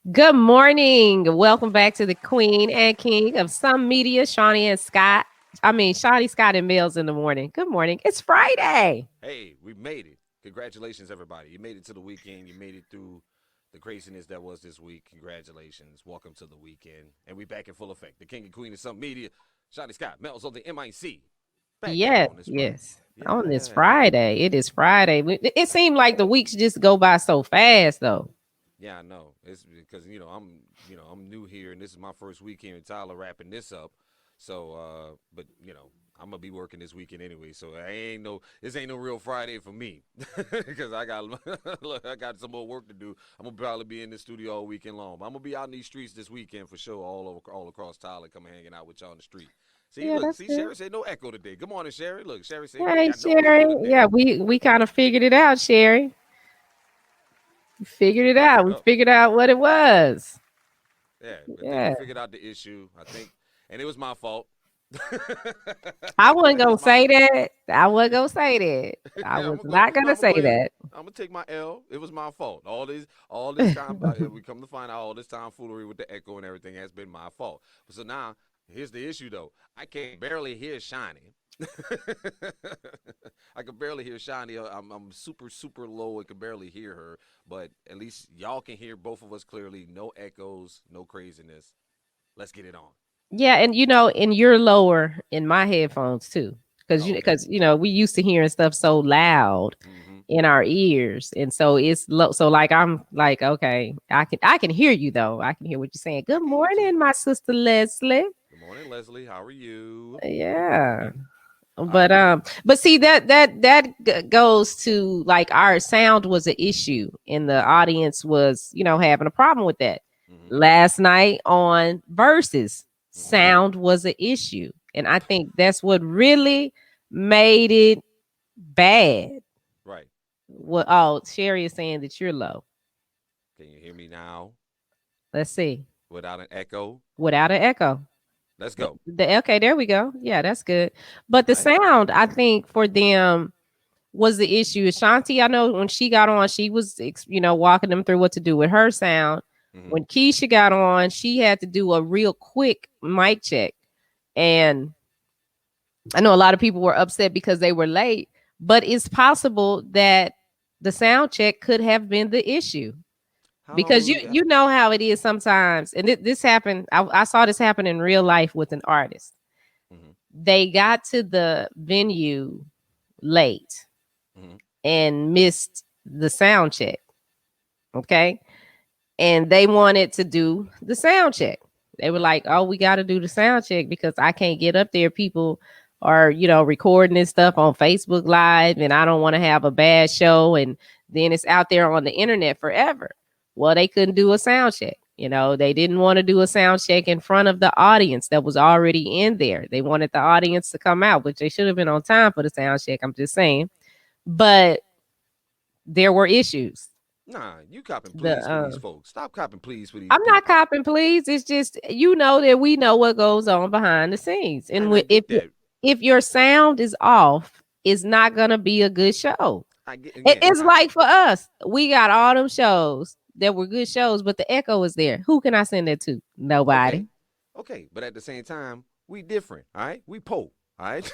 Good morning. Welcome back to the Queen and King of Some Media, Shani and Scott. Shani, Scott, and Mills in the morning. Good morning. It's Friday. Hey, we made it. Congratulations, everybody. You made it to the weekend. You made it through the craziness that was this week. Congratulations. Welcome to the weekend. And we back in full effect. The king and queen of some media, Shani Scott, Melz on the MIC. Back at it Yes, on this Friday. yes. On this Yeah. Friday. It is Friday. It seemed like the weeks just go by so fast, though. Yeah, I know. It's because I'm new here and this is my first week here in Tyler wrapping this up. So but I'm gonna be working this weekend anyway, so this ain't no real Friday for me because I got look, I got some more work to do. I'm gonna probably be in the studio all weekend long. But I'm gonna be out in these streets this weekend for sure, all across Tyler, coming hanging out with y'all on the street. Yeah, that's See, good. Sherry said no echo today. Good morning, Sherry. Look, Sherry said we ain't Hey, got no Sherry. echo today. Yeah, we kind of figured it out, Sherry. We figured it There we out. We go. figured out what it was. Yeah, I think we Yeah. figured out the issue. I think, and it was my fault. I wasn't it gonna was my say that. I wasn't gonna say that. I I'm was gonna go. not gonna I'm gonna say go ahead. that. I'm gonna take my L. It was my fault. All this time, we come to find out all this time foolery with the echo and everything has been my fault. So now, here's the issue though. I can barely hear Shiny. I can barely hear Shiny. I'm super low. I can barely hear her. But at least y'all can hear both of us clearly. No echoes. No craziness. Let's get it on. Yeah, and and you're lower in my headphones too, because Oh, okay. we used to hearing stuff so loud Mm-hmm. in our ears, and so it's low. So like I'm like, okay, I can hear you though. I can hear what you're saying. I Good can hear you too. morning, my sister Leslie. Good morning, Leslie. How are you? Good Yeah. morning. All right. But see that goes to like our sound was an issue and the audience was having a problem with that Mm-hmm. last night on Versus. Mm-hmm. Sound was an issue, and I think that's what really made it bad. Right. What? Oh, Sherry is saying that you're low. Can you hear me now Let's see. without an echo? Without an echo. Let's go. Okay, there we go. Yeah, that's good. But the All right. sound, I think, for them was the issue. Shanti, I know when she got on, she was walking them through what to do with her sound. Mm-hmm. When Keisha got on, she had to do a real quick mic check, and I know a lot of people were upset because they were late. But it's possible that the sound check could have been the issue How long because will we? you know how it is sometimes, and this happened. I saw this happen in real life with an artist. Mm-hmm. They got to the venue late Mm-hmm. and missed the sound check. Okay. And they wanted to do the sound check. They were Right. like, oh, we got to do the sound check because I can't get up there. People are, recording this stuff on Facebook Live, and I don't want to have a bad show. And then it's out there on the internet forever. Well, they couldn't do a sound check. They didn't want to do a sound check in front of the audience that was already in there. They wanted the audience to come out, which they should have been on time for the sound check. I'm just saying. But there were issues. Nah, you copping The please for these folks. Stop copping please for these I'm not people. copping, please. It's just that we know what goes on behind the scenes, and And I if get that. if your sound is off, it's not gonna be a good show. I get again. It's like for us, we got all them shows that were good shows, but the echo is there. Who can I send that to? Nobody. Okay. Okay. But at the same time, we different. All right. We po. All right.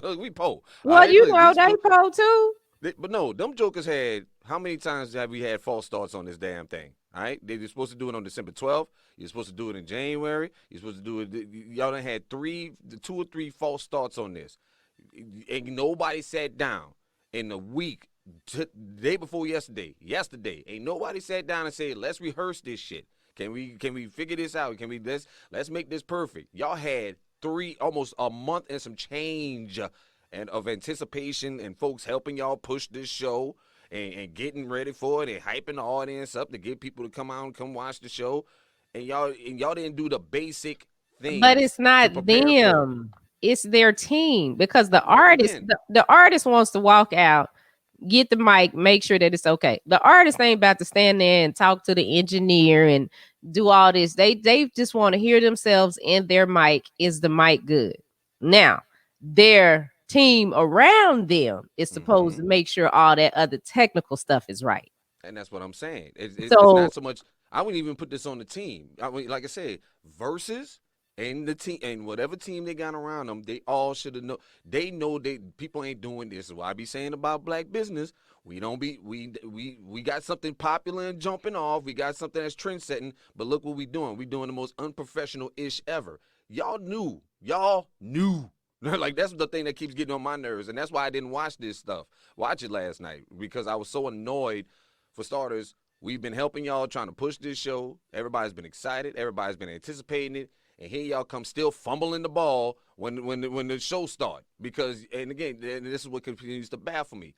Look, we po. All Well, right. Look, these they pro too. But no, them jokers had how many times have we had false starts on this damn thing? All right, they're supposed to do it on December 12th. You're supposed to do it in January. You're supposed to do it. Y'all done had two or three false starts on this, and nobody sat down in a week. Day before yesterday, ain't nobody sat down and said, "Let's rehearse this shit. Can we figure this out? Can we let's make this perfect?" Y'all had almost a month and some change and of anticipation and folks helping y'all push this show and getting ready for it and hyping the audience up to get people to come out and come watch the show. And y'all didn't do the basic But things it's to not prepare for it. them. It's their team because the Well, artist, again, the artist wants to walk out, get the mic, make sure that it's okay. The artist ain't about to stand there and talk to the engineer and do all this. They just want to hear themselves in their mic. Is the mic good? Now, their team around them is supposed hmm to make sure all that other technical stuff is right. and that's what I'm saying. It's not So so much. I wouldn't even put this on the team. I mean, like I said, versus and the team and whatever team they got around them, they all should have know. They know that people ain't doing this. Is what I be saying about black business. We don't be we got something popular and jumping off. We got something that's trend setting. But look what we doing. We doing the most unprofessional ish ever. Y'all knew. Y'all knew. Like that's the thing that keeps getting on my nerves, and that's why I didn't watch this stuff. Watch it last night because I was so annoyed. For starters, we've been helping y'all trying to push this show. Everybody's been excited. Everybody's been anticipating it. And here y'all come still fumbling the ball when the show start. Because, and again, this is what continues to baffle me.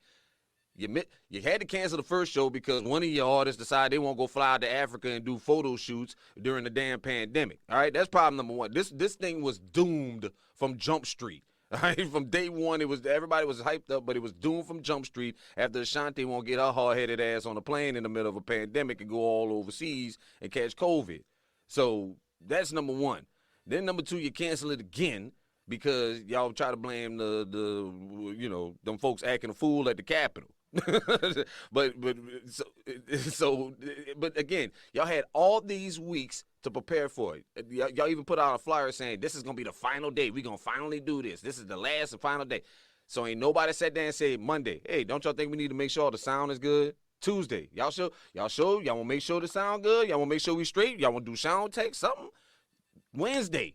You had to cancel the first show because one of your artists decided they won't go fly out to Africa and do photo shoots during the damn pandemic. All right, that's problem number one. This thing was doomed from Jump Street. All right, from day one, everybody was hyped up, but it was doomed from Jump Street after Ashanti won't get her hard-headed ass on a plane in the middle of a pandemic and go all overseas and catch COVID. So that's number one. Then number two, you cancel it again because y'all try to blame them folks acting a fool at the Capitol. but again, y'all had all these weeks to prepare for it. Y'all even put out a flyer saying this is gonna be the final day. We gonna finally do this. This is the last and final day. So ain't nobody sat there and said Monday, hey, don't y'all think we need to make sure the sound is good? Tuesday, y'all wanna make sure the sound good? Y'all wanna make sure we straight? Y'all wanna do sound take something? Wednesday,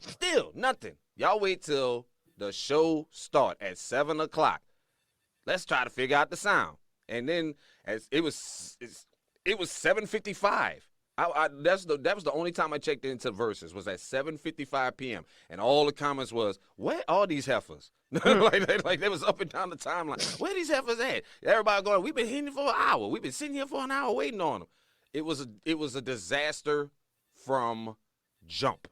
still nothing. Y'all wait till the show start at 7:00. Let's try to figure out the sound. And then as it was 7:55. That was the only time I checked into Versus was at 7:55 p.m. And all the comments was, where are these heifers? like they was up and down the timeline. Where these heifers at? Everybody going, we've been hitting for an hour. We've been sitting here for an hour waiting on them. It was a disaster from jump.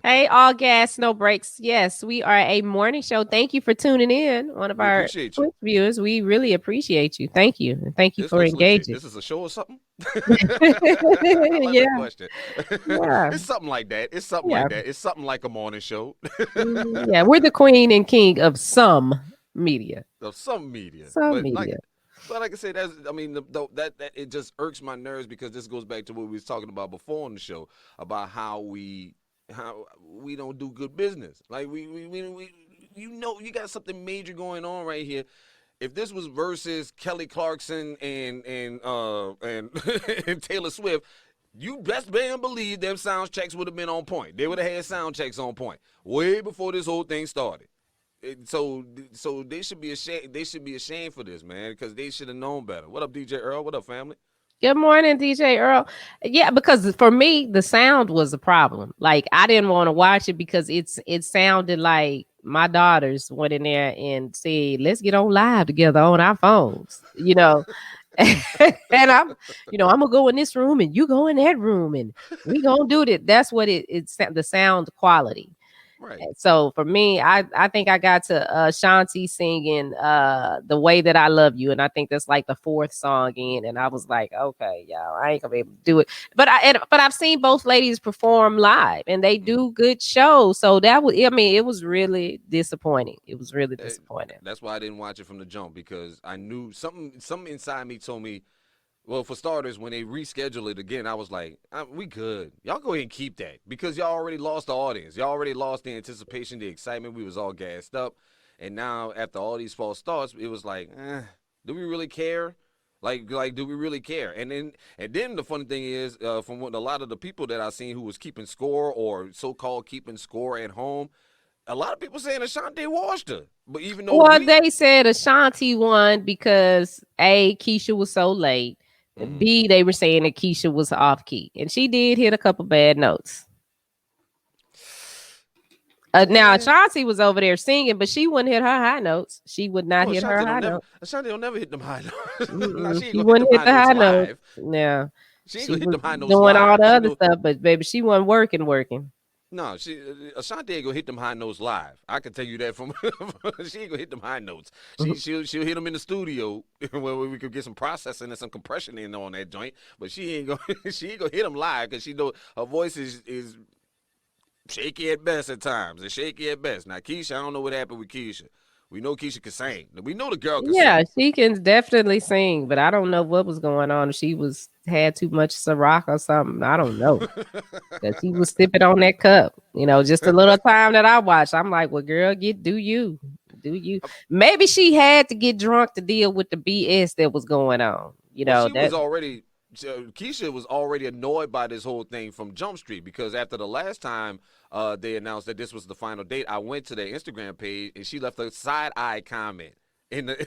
Hey, all gas, no breaks. Yes, we are a morning show. Thank you for tuning in. One of our Twitch viewers. We really appreciate you. Thank you. And thank you for engaging. This is a show or something? I love that question. Yeah. It's something like that. It's something like that. It's something like a morning show. Yeah, we're the queen and king of some media. Of some media. Some media. But like I said, that it just irks my nerves because this goes back to what we was talking about before on the show about how we don't do good business. Like we you got something major going on right here. If this was versus Kelly Clarkson and and Taylor Swift, you best believe them sound checks would have been on point. They would have had sound checks on point way before this whole thing started. So they should be ashamed. They should be ashamed for this, man, because they should have known better. What up, DJ Earl? What up, family? Good morning, DJ Earl. Yeah, because for me, the sound was a problem. Like I didn't want to watch it because it sounded like my daughters went in there and said, "Let's get on live together on our phones," you know. And I'm gonna go in this room and you go in that room and we gonna do it. That's what it's the sound quality. Right. So for me, I think I got to Shanti singing The Way That I Love You, and I think that's like the fourth song in, and I was like, okay, y'all, I ain't gonna be able to do it. But I've seen both ladies perform live, and they do good shows. So it was really disappointing. It was really disappointing. That's why I didn't watch it from the jump because I knew something inside me told me. Well, for starters, when they reschedule it again, I was like, we good. Y'all go ahead and keep that because y'all already lost the audience. Y'all already lost the anticipation, the excitement. We was all gassed up. And now after all these false starts, it was like, do we really care? Like, do we really care? And then the funny thing is, from what a lot of the people that I seen who was keeping score or so-called keeping score at home, a lot of people saying Ashanti washed her. But even though they said Ashanti won because A, Keisha was so late. Mm-hmm. B, they were saying that Keisha was off key, and she did hit a couple bad notes. Now Ashanti was over there singing, but she wouldn't hit her high notes. She would not hit her high notes. Ashanti don't never hit them high notes. No, she wouldn't hit the high notes. Yeah, she ain't gonna hit them high notes. Doing all the other stuff, but baby, she wasn't working. No, Ashanti ain't gonna hit them high notes live. I can tell you that from she ain't gonna hit them high notes. She'll hit them in the studio where we could get some processing and some compression in on that joint. But she ain't gonna hit them live because she know her voice is shaky at best at times. It's shaky at best. Now Keisha, I don't know what happened with Keisha, We know Keisha can sing. We know the girl can Yeah, sing. she can definitely sing, but I don't know what was going on. If she had too much Ciroc or something. I don't know. Because he was sipping on that cup. Just a little time that I watched. I'm like, well, girl, do you. Do you. Maybe she had to get drunk to deal with the BS that was going on. Well, she was That. already Keisha was already annoyed by this whole thing from Jump Street because after the last time they announced that this was the final date, I went to their Instagram page and she left a side eye comment.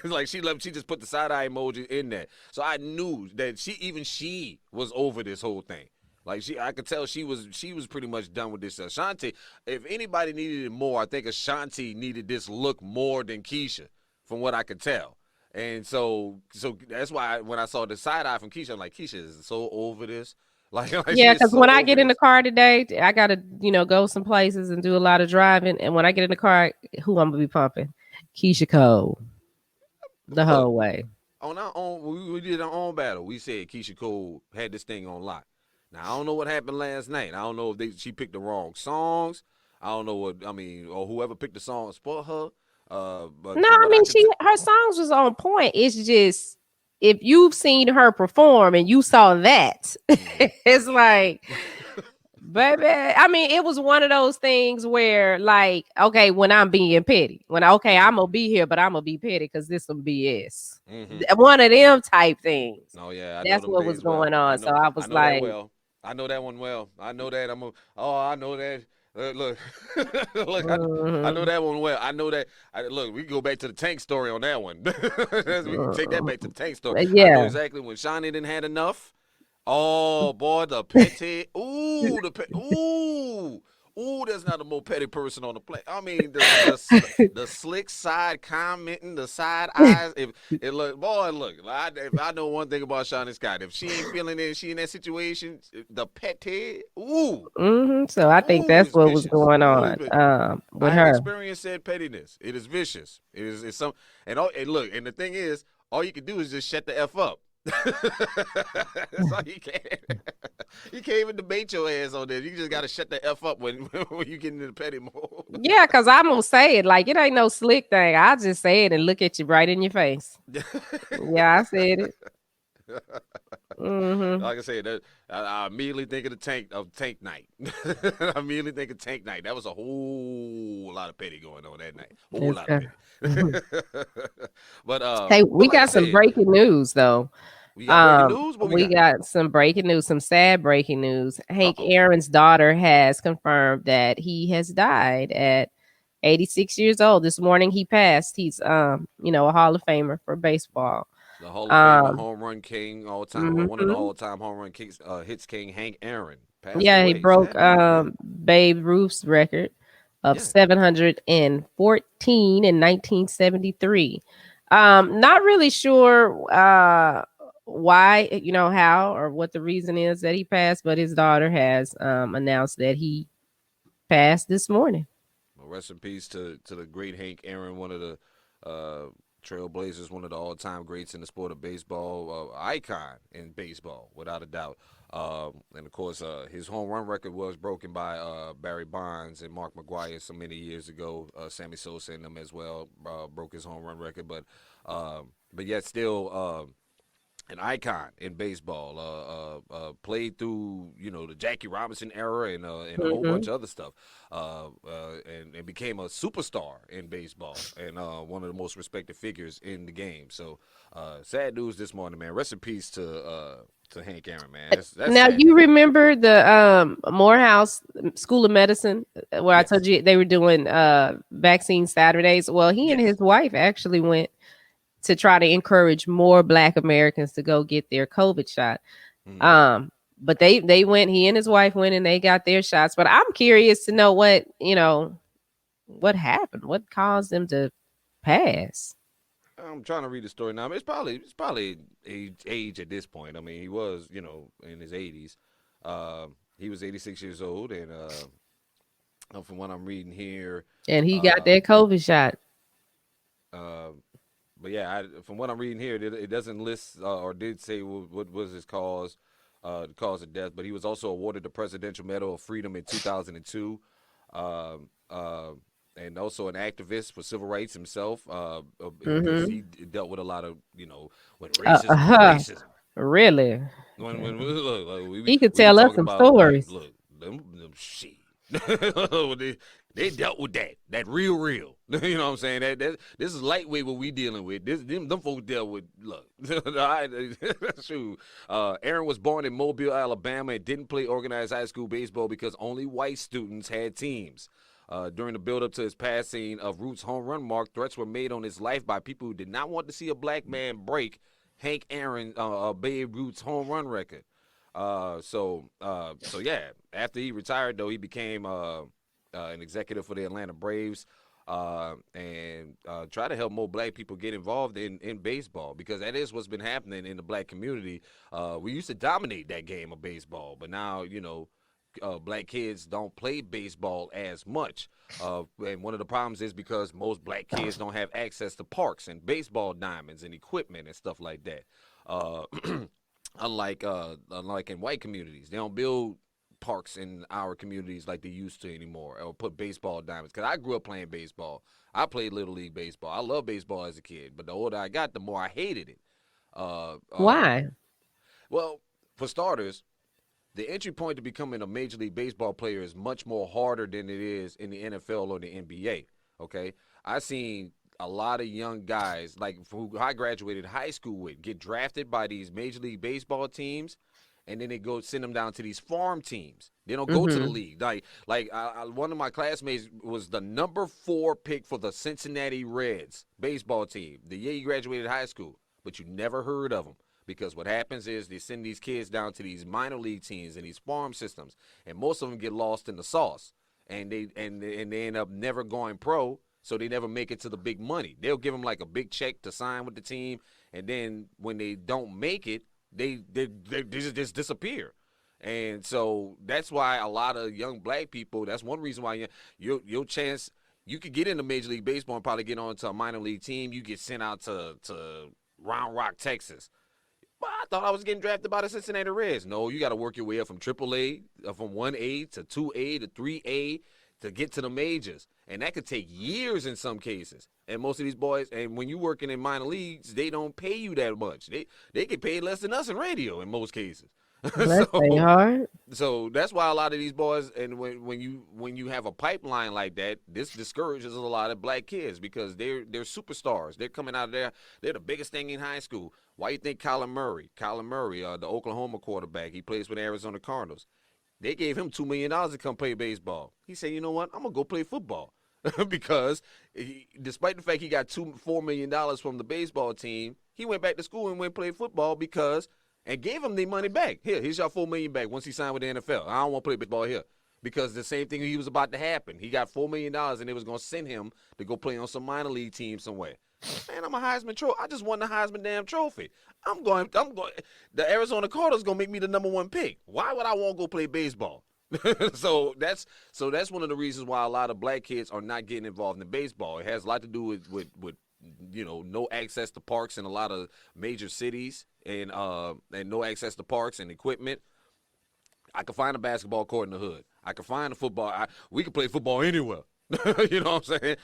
Like she just put the side eye emoji in there, so I knew that she was over this whole thing. Like I could tell she was pretty much done with this. Ashanti, if anybody needed it more, I think Ashanti needed this look more than Keisha, from what I could tell. And so that's why when I saw the side eye from Keisha, I'm like, Keisha is so over this. Like she Yeah, is because so when I over get in the this. car today, I gotta, go some places and do a lot of driving. And when I get in the car, who I'm gonna be pumping? Keisha Cole the Look, whole way. on our own, we did our own battle. We said Keisha Cole had this thing on lock. Now I don't know what happened last night. I don't know if she picked the wrong songs. I don't know or whoever picked the songs for her. But No, from I what I mean could tell, her songs was on point. It's just if you've seen her perform and you saw that, mm-hmm. it's like, baby. I mean, it was one of those things where, like, okay, when I'm being petty, Mm-hmm. I'm gonna be here, but I'm gonna be petty because this some BS. Mm-hmm. One of them type things. Oh yeah, I know That's them what was days well. going on. So I I was know that like, well. I know that one well. I know that oh, I know that. Look, look, I know mhm, that one well. I know that. Look, we can go back to the tank story on that one. We can take that back to the tank story. I know yeah. exactly when Shani didn't had enough. Oh boy, the petty. Ooh, ooh. Ooh, there's not a more petty person on the planet. I mean, the slick side commenting, the side eyes. If it look, boy, look. If I know one thing about Shawnee Scott, if she ain't feeling it, she in that situation, the petty. So I think Ooh, that's it's what was vicious. going Ooh, on it's vicious. with I have her. experienced said pettiness. It is vicious. It's some and look, and the thing is, all you can do is just shut the f up. That's all you can. You can't even debate your ass on this. You just gotta shut the f up when you get into the petty mode. Yeah, because I'm gonna say it like it ain't no slick thing. I just say it and look at you right in your face. Yeah, I said it. Like I Mm-hmm. said, I immediately think of tank night. I immediately think of tank night. That was a whole lot of petty going on that night. Whole It's lot of petty. Hey, But we like I got some said, breaking news though. we got breaking news. What we We got? got some breaking news, some sad breaking news. Uh Hank oh. Aaron's daughter has confirmed that he has died at 86 years old. This morning he passed. He's a Hall of Famer for baseball. The Hall of Famer, Um, home run king, all time, well, one of the mhm. all time home run kings, hits king, Hank Aaron, passed Yeah, he away. broke Sad news, man. Babe Ruth's record of Yeah. 714 in 1973. Not really sure why, how or what the reason is that he passed, but his daughter has announced that he passed this morning. Well, rest in peace to the great Hank Aaron, one of the uh, trailblazers, one of the all time greats in the sport of baseball, icon in baseball, without a doubt. And of course, his home run record was broken by Barry Bonds and Mark McGwire so many years ago. Sammy Sosa and them as well broke his home run record, but yet still. An icon in baseball. Played through the Jackie Robinson era and a whole bunch Hmm. of other stuff. And became a superstar in baseball and one of the most respected figures in the game. So sad news this morning, man. Rest in peace to Hank Aaron, man. That's Now sad you news. remember the Morehouse School of Medicine where I told Yes. you they were doing vaccine Saturdays. Well, he and his Yes. wife actually went to try to encourage more Black Americans to go get their COVID shot. Mm. But they went. He and his wife went and they got their shots. But I'm curious to know what happened. What caused them to pass? I'm trying to read the story now. It's probably age at this point. I mean, he was in his 80s. He was 86 years old, and from what I'm reading here, And he got uh, that COVID shot. uh, but yeah, from what I'm reading here, it doesn't list or did say what was his cause, the cause of death. But he was also awarded the Presidential Medal of Freedom in 2002. Um, uh, and also an activist for civil rights himself, because Mm-hmm. he dealt with a lot of, when Uh, racism was uh, racism. really? When He could we be tell us talking some about, like, stories. look, them shit. they dealt with that real. You know what I'm saying? That this is lightweight what we dealing with. Them folks dealt with, look. Shoot. Aaron was born in Mobile, Alabama, and didn't play organized high school baseball because only white students had teams. During the build-up to his passing of Root's home run mark, threats were made on his life by people who did not want to see a black man break Hank Aaron, Babe Ruth's home run record. So yeah. After he retired, though, he became an executive for the Atlanta Braves, and try to help more black people get involved in baseball, because that is what's been happening in the black community. We used to dominate that game of baseball, but now, black kids don't play baseball as much. And one of the problems is because most black kids don't have access to parks and baseball diamonds and equipment and stuff like that. Uh, unlike in white communities, they don't build parks in our communities like they used to anymore, or put baseball diamonds. Because I grew up playing baseball. I played little league baseball. I loved baseball as a kid, but the older I got, the more I hated it. Uh, uh, Why? well, for starters, the entry point to becoming a major league baseball player is much more harder than it is in the NFL or the NBA. Okay, I seen a lot of young guys like who I graduated high school with get drafted by these major league baseball teams, and then they go send them down to these farm teams. They don't go to the Mm-hmm. league. One of my classmates was the number 4 pick for the Cincinnati Reds baseball team the year he graduated high school, but you never heard of him. Because what happens is they send these kids down to these minor league teams and these farm systems, and most of them get lost in the sauce, and they end up never going pro, so they never make it to the big money. They'll give them like a big check to sign with the team, and then when they don't make it, they just disappear. And so that's why a lot of young black people. That's one reason why your chance. You could get into Major League Baseball and probably get onto a minor league team. You get sent out to Round Rock, Texas. Well, I thought I was getting drafted by the Cincinnati Reds. No, you got to work your way up from AAA, from 1A to 2A to 3A to get to the majors. And that could take years in some cases. And most of these boys, and when you're working in minor leagues, they don't pay you that much. They get paid less than us in radio in most cases. Bless their so heart. so that's why a lot of these boys, and when you have a pipeline like that, this discourages a lot of black kids because they're superstars. They're coming out of there. They're the biggest thing in high school. Why you think Kyler Murray, the Oklahoma quarterback, he plays with Arizona Cardinals. They gave him $2 million to come play baseball. He said, you know what, I'm gonna go play football. Because despite the fact he got $4 million from the baseball team, he went back to school and went play football because and gave him the money back. Here's your $4 million back once he signed with the NFL. I don't want to play baseball here because the same thing he was about to happen. He got $4 million and they was gonna send him to go play on some minor league team somewhere. Man, I'm a Heisman trophy. I just won the Heisman damn trophy. I'm going. The Arizona Cardinals gonna make me the number 1 pick. Why would I want to go play baseball? So that's one of the reasons why a lot of black kids are not getting involved in baseball. It has a lot to do with no access to parks in a lot of major cities, and no access to parks and equipment. I could find a basketball court in the hood. I could find a football. We could play football anywhere. You know what I'm saying?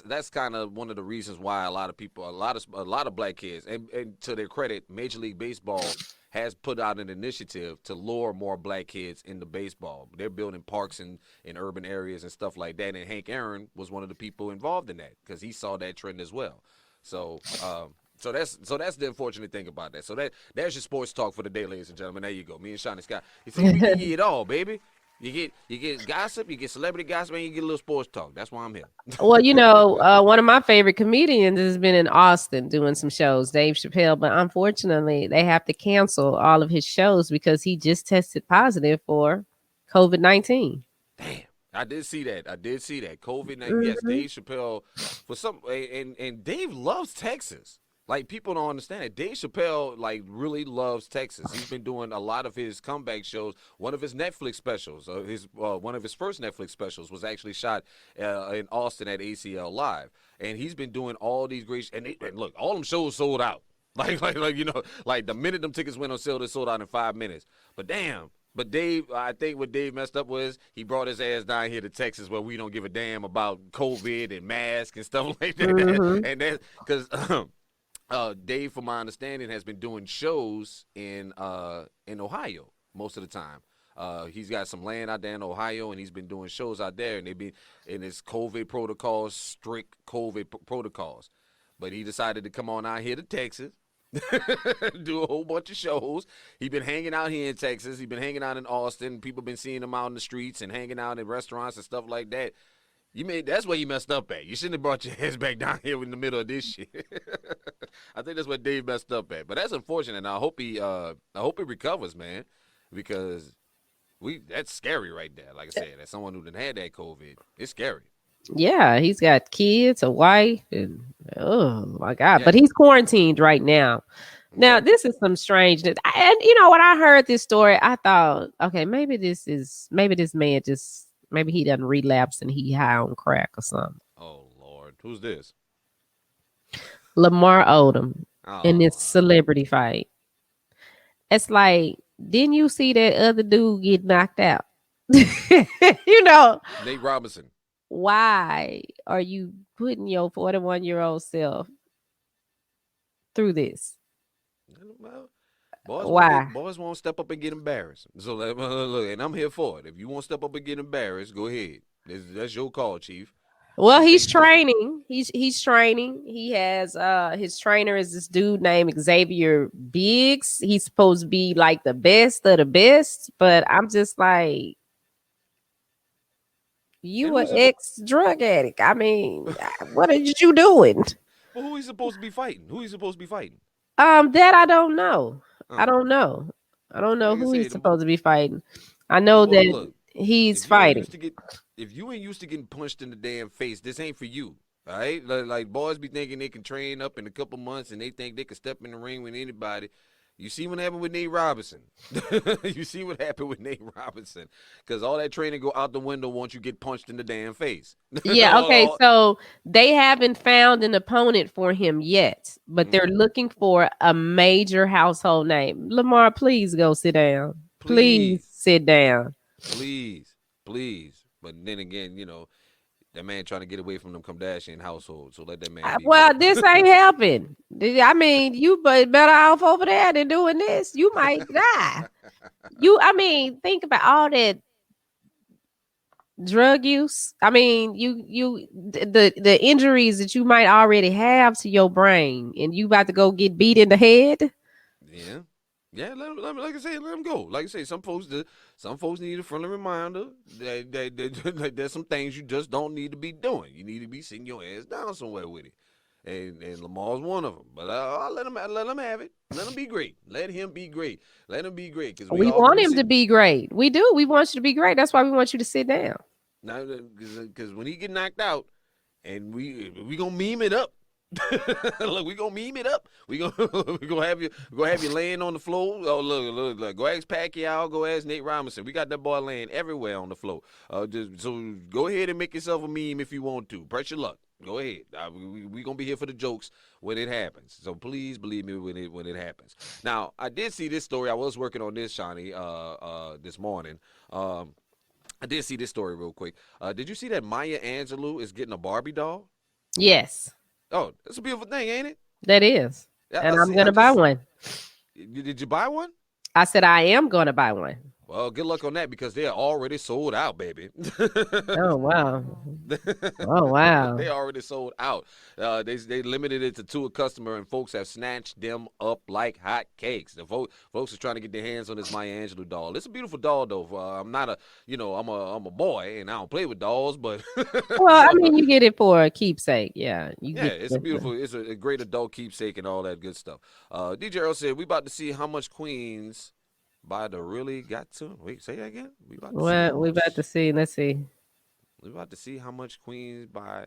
That's kind of one of the reasons why a lot of people, a lot of black kids, and to their credit, Major League Baseball has put out an initiative to lure more black kids into baseball. They're building parks in urban areas and stuff like that. And Hank Aaron was one of the people involved in that because he saw that trend as well. So that's the unfortunate thing about that. So there's your sports talk for the day, ladies and gentlemen. There you go. Me and Shani Scott. You see, we give you it all, baby. You get gossip, you get celebrity gossip, and you get a little sports talk. That's why I'm here. Well, one of my favorite comedians has been in Austin doing some shows, Dave Chappelle, but unfortunately, they have to cancel all of his shows because he just tested positive for COVID-19. Damn. I did see that. COVID-19. Yes, Mhm. Dave Chappelle for some and Dave loves Texas. Like people don't understand it. Dave Chappelle like really loves Texas. He's been doing a lot of his comeback shows. One of his Netflix specials, one of his first Netflix specials was actually shot in Austin at ACL Live, and he's been doing all these great. And look, all them shows sold out. Like the minute them tickets went on sale, they sold out in 5 minutes. But damn. But Dave, I think what Dave messed up was he brought his ass down here to Texas where we don't give a damn about COVID and masks and stuff like that. Mm-hmm. And that because Dave, from my understanding, has been doing shows in Ohio most of the time. He's got some land out there in Ohio, and he's been doing shows out there, and they've been in his COVID protocols, strict COVID protocols. But he decided to come on out here to Texas, do a whole bunch of shows. He's been hanging out here in Texas. He's been hanging out in Austin. People been seeing him out in the streets and hanging out in restaurants and stuff like that. That's where you messed up at. You shouldn't have brought your ass back down here in the middle of this shit. I think that's what Dave messed up at. But that's unfortunate. And I hope he recovers, man, because that's scary right there. Like I said, as someone who done had that COVID, it's scary. Yeah, he's got kids, a wife, and oh my God. Yeah. But he's quarantined right now. Now, Okay. this is some strangeness. And you know, when I heard this story, I thought, okay, maybe this man just maybe he doesn't relapse and he high on crack or something. Oh Lord, who's this? Lamar Odom in this Oh, celebrity fight. It's like, didn't you see that other dude get knocked out? You know, Nate Robinson. why are you putting your 41-year-old self through this? Well, Why? boys won't step up and get embarrassed. So look, and I'm here for it. If you won't step up and get embarrassed, go ahead. That's your call, Chief. Well, This he's ain't just training. He's training. He has his trainer is this dude named Xavier Biggs. He's supposed to be like the best of the best, but I'm just like, and you an ex drug addict. I mean, what are you doing? who he's supposed to be fighting? Who he's supposed to be fighting? That I don't know. I Uh, don't know. I don't know like I who he's said, supposed to be fighting. I the know boy, that look. he's If you ain't fighting. used to get, if you ain't used to getting punched in the damn face, this ain't for you. All right, like boys be thinking they can train up in a couple months and they think they can step in the ring with anybody. You see what happened with Nate Robinson. You see what happened with Nate Robinson, because all that training go out the window once you get punched in the damn face. Yeah, okay. So they haven't found an opponent for him yet, but they're Okay. looking for a major household name. Lamar, please go sit down. Please Please, sit down. please, please. But then again, that man trying to get away from them Kardashian household, so let that man be Well, great. this ain't helping. I mean, you better off over there than doing this. You might die. I mean, think about all that drug use. I mean, the injuries that you might already have to your brain, and you about to go get beat in the head. Yeah. Yeah, like I say, let them go. Like I say, some folks need a friendly reminder that there's some things you just don't need to be doing. You need to be sitting your ass down somewhere with it. And Lamar's one of them. But I'll let him have it. Let him be great. Let him be great. Let him be great. Because we We all want gonna him to sit be great. We do. We want you to be great. That's why we want you to sit down. now because when he get knocked out, and we gonna meme it up. Look, we gonna meme it up. We gonna have you laying on the floor. Oh look. Go ask Pacquiao. Go ask Nate Robinson. We got that boy laying everywhere on the floor. So go ahead and make yourself a meme if you want to. Press your luck. Go ahead. We gonna be here for the jokes when it happens. So please believe me when it happens. Now I did see this story. I was working on this, Shani, this morning. I did see this story real quick. Did you see that Maya Angelou is getting a Barbie doll? Yes, Oh, that's a beautiful thing, ain't it? that is. Yeah, And I I'm see. I gonna buy just one. did you buy one? I said I am gonna buy one. Well, good luck on that because they are already sold out, baby. Oh wow. Oh wow. They already sold out. They limited it to 2 a customer, and folks have snatched them up like hot cakes. The folks are trying to get their hands on this Maya Angelou doll. It's a beautiful doll, though. I'm not a, I'm a boy, and I don't play with dolls, but Well, I so mean, you get it for a keepsake. Yeah, you yeah, get it's a beautiful, it's a great adult keepsake and all that good stuff. DJ Earl said we about to see how much Queens by the really got to. Wait, say that again. We about to see What how we about to much. see. Let's see. We about to see how much Queens by.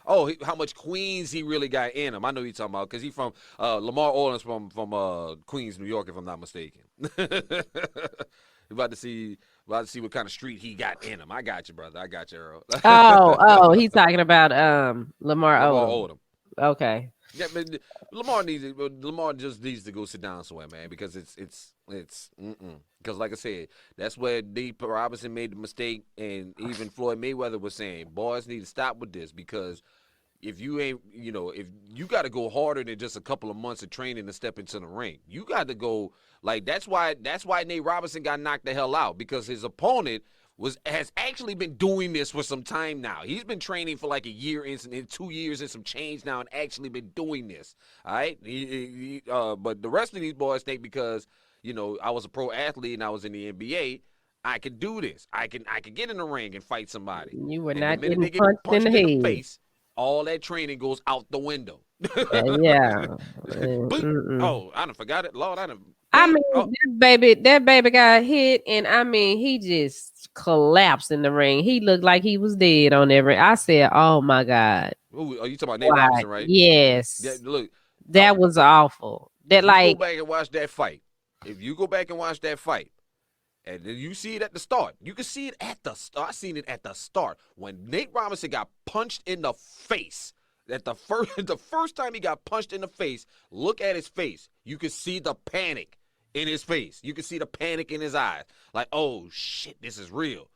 Oh, how much Queens he really got in him. I know you're talking about because he from Lamar Odom from Queens, New York, if I'm not mistaken. We about to see what kind of street he got in him. I got you, brother. I got you, Earl. Oh, he's talking about Lamar Lamar Odom. Odom. Okay. Yeah, but Lamar just needs to go sit down somewhere, man, because it's because like I said, that's where D. Robinson made the mistake, and even Floyd Mayweather was saying, boys need to stop with this because if you ain't, if you got to go harder than just a couple of months of training to step into the ring, you got to go like that's why Nate Robinson got knocked the hell out because his opponent has actually been doing this for some time now. He's been training for like a year and 2 years and some change now, and actually been doing this. All right, but the rest of these boys think because I was a pro athlete and I was in the NBA, I could do this. I can get in the ring and fight somebody. You were And the not minute getting they get punched in the punched in the head. face, all that training goes out the window. Yeah. Boop. Mm-mm. Oh, I done forgot it. Lord, I done. I Bing. mean, Oh, that baby got hit, and I mean, he just collapsed in the ring. He looked like he was dead on that ring. I said, "Oh my God, ooh, are you talking about Nate why?" Robinson, right? Yeah, Yes, look, that was awful. That if you go like, back and watch that fight, if you go back and watch that fight, and then you see it at the start, you can see it at the start. I seen it at the start when Nate Robinson got punched in the face. At the first time he got punched in the face, look at his face. You can see the panic in his face. You can see the panic in his eyes. Like, oh shit, this is real.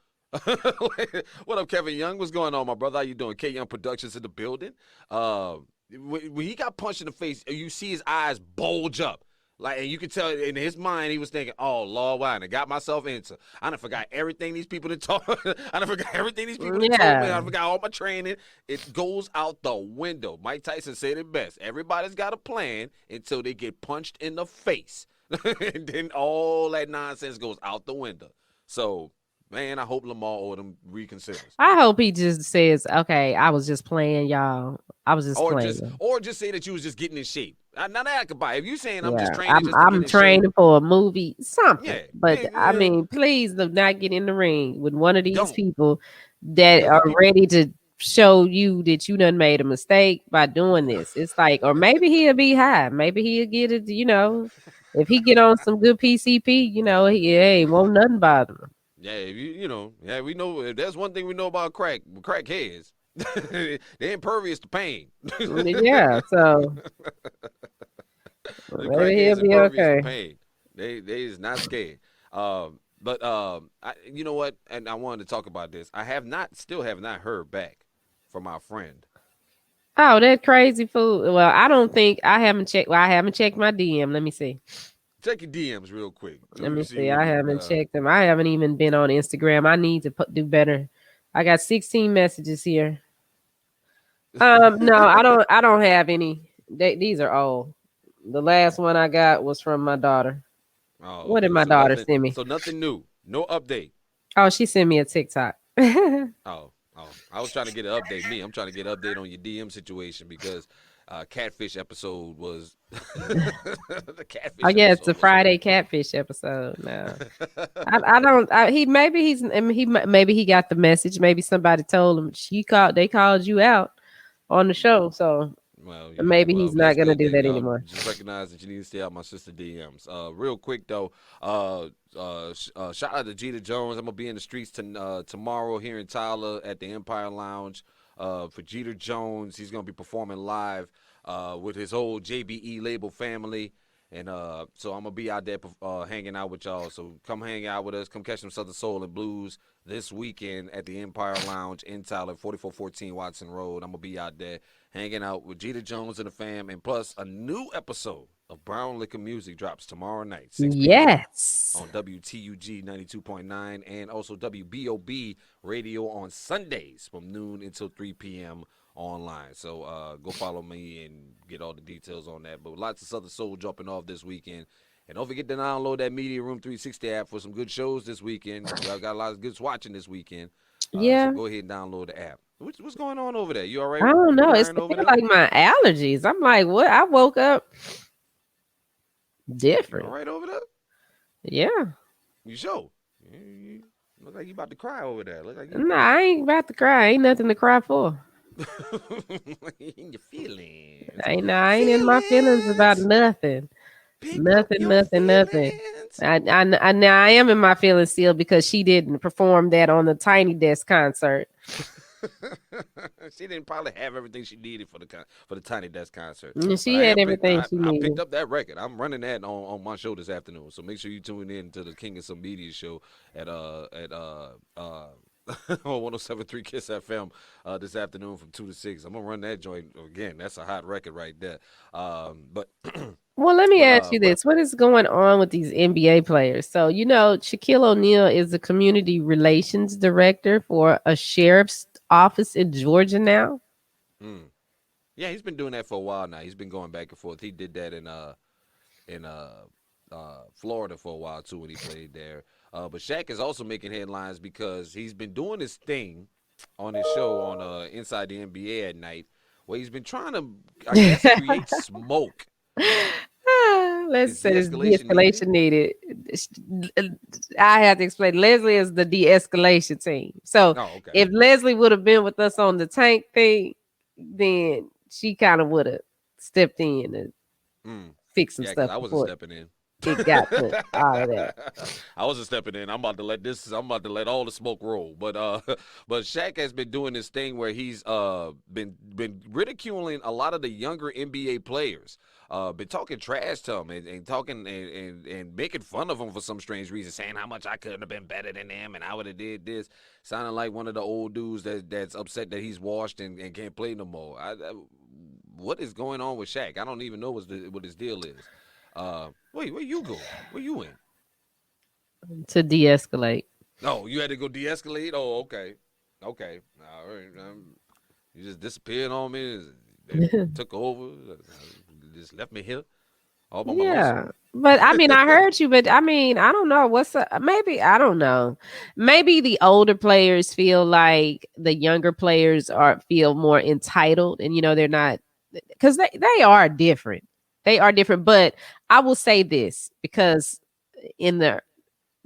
What up, Kevin Young? What's going on, my brother? How you doing? K Young Productions in the building. When he got punched in the face, you see his eyes bulge up. Like, and you can tell in his mind, he was thinking, oh, Lord, why? And I got myself into. I done forgot everything these people that told I done forgot everything these people that told me. I yeah, done forgot all my training. It goes out the window. Mike Tyson said it best. Everybody's got a plan until they get punched in the face. And then all that nonsense goes out the window. So, man, I hope Lamar Odom reconsiders. I hope he just says, "Okay, I was just playing, y'all. I was just playing." Or just say that you was just getting in shape. Now that I could buy. If you saying I'm just Yeah, training I'm just to get I'm in shape, training for a movie, something. yeah, But I yeah, mean, please do not get in the ring with one of these don't. people that Because the are people, ready to show you that you done made a mistake by doing this. It's like, or maybe he'll be high. Maybe he'll get it, if he get on some good PCP, he won't nothing bother him. yeah, if yeah, we know if there's one thing we know about crackheads, they're impervious to pain. Yeah, so The maybe he'll crackheads be impervious to okay. pain. They is not scared. But you know what? And I wanted to talk about this. Still have not heard back from our friend. Oh, that crazy fool. Well, I don't think I haven't checked. Well, I haven't checked my DM. Let me see. Check your DMs real quick. Let Let me me see see. what I we. haven't checked them. I haven't even been on Instagram. I need to do better. I got 16 messages here. No, I don't have any. These are old. The last one I got was from my daughter. Oh, What did okay. my So daughter nothing. send me? So nothing new. No update. Oh, she sent me a TikTok. Oh Oh. I was trying to get an update. I'm trying to get an update on your DM situation because catfish episode was the catfish yeah, it's a episode was Friday catfish episode now. I don't. Maybe he got the message. Maybe somebody told him they called you out on the show. So well, maybe well, he's if not that's gonna good, do then that anymore. just recognize that you need to stay out my sister DMs. Real quick though, shout out to Jeter Jones. I'm gonna be in the streets tomorrow here in Tyler at the Empire Lounge. For Jeter Jones, he's gonna be performing live with his whole JBE label family. And so I'm gonna be out there hanging out with y'all. So come hang out with us. Come catch some Southern Soul and Blues this weekend at the Empire Lounge in Tyler, 4414 Watson Road. I'm gonna be out there hanging out with Jeter Jones and the fam, and plus a new episode of Brown Liquor Music drops tomorrow night, 6 p.m. Yes. on WTUG 92.9 and also WBOB radio on Sundays from noon until 3 p.m. online. So go follow me and get all the details on that. But lots of Southern Soul jumping off this weekend. And don't forget to download that Media Room 360 app for some good shows this weekend. Y'all got a lot of good watching this weekend. So Yeah. go ahead and download the app. What's going on over there? You all right? I don't You know. It's crying over feel there? like my allergies. I'm like, what? I woke up You all different. right over there? Yeah. You sure? You look like you about to cry over there. Look like you No, I ain't about to cry. Ain't nothing to cry for. in your feelings. I ain't in my feelings about Feelings. nothing. Pick up Nothing, your nothing, nothing. feelings. Now I am in my feelings still because she didn't perform that on the Tiny Desk concert. She didn't probably have everything she needed for the Tiny Desk concert. And But she had everything she I picked needed. up that record. I'm running that on my show this afternoon. So make sure you tune in to the King of Some Media show at on 107.3 Kiss FM this afternoon from 2 to 6. I'm gonna run that joint again. That's a hot record right there. But Well, let me ask you what? this. What is going on with these NBA players? So, Shaquille O'Neal is the community relations director for a sheriff's office in Georgia now. Mm, yeah, he's been doing that for a while now. He's been going back and forth. He did that in Florida for a while too when he played there. But Shaq is also making headlines because he's been doing this thing on his show on Inside the NBA at night, where he's been trying to, I guess, create smoke. Let's Is say this de-escalation needed? de-escalation needed. I have to explain. Leslie is the de-escalation team. So Oh, okay. if Leslie would have been with us on the tank thing, then she kind of would have stepped in and Mm. fixed some Yeah, because stuff I wasn't before stepping in. it got to all of that. I wasn't stepping in. I'm about to let all the smoke roll. But Shaq has been doing this thing where he's been ridiculing a lot of the younger NBA players. Been talking trash to them and talking and making fun of them for some strange reason, saying how much I couldn't have been better than them and I would have did this. Sounding like one of the old dudes that's upset that he's washed and can't play no more. What is going on with Shaq? I don't even know what his deal is. Where you go? Where you in? To de-escalate. No, you had to go de-escalate. Oh, okay, okay. All right. You just disappeared on me. They took over. Just left me here all by my Yeah. lonesome. But I mean, I heard you, but I mean, I don't know. Maybe, I don't know. Maybe the older players feel like the younger players feel more entitled, and they're not, because they are different. They are different. But I will say this, because in the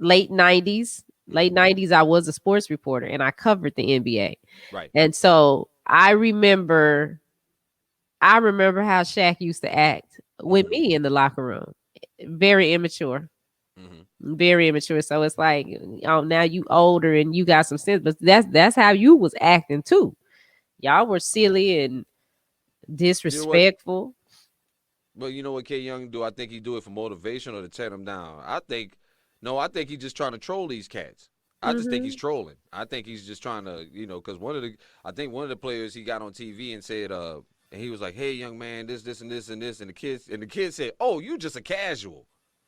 late 90s, late Mm-hmm. 90s, I was a sports reporter and I covered the NBA. Right. And so I remember how Shaq used to act with Mm-hmm. me in the locker room. Very immature. Mm-hmm. Very immature. So it's like, now you older and you got some sense, but that's how you was acting too. Y'all were silly and You know what? disrespectful. Well, you know what K Young do? I think he do it for motivation or to tear them down. No, I think he's just trying to troll these cats. I just think he's Hmm. trolling. I think he's just trying to, because I think one of the players he got on TV and said, and he was like, "Hey, young man, this, and this, and this," and the kid said, "Oh, you just a casual."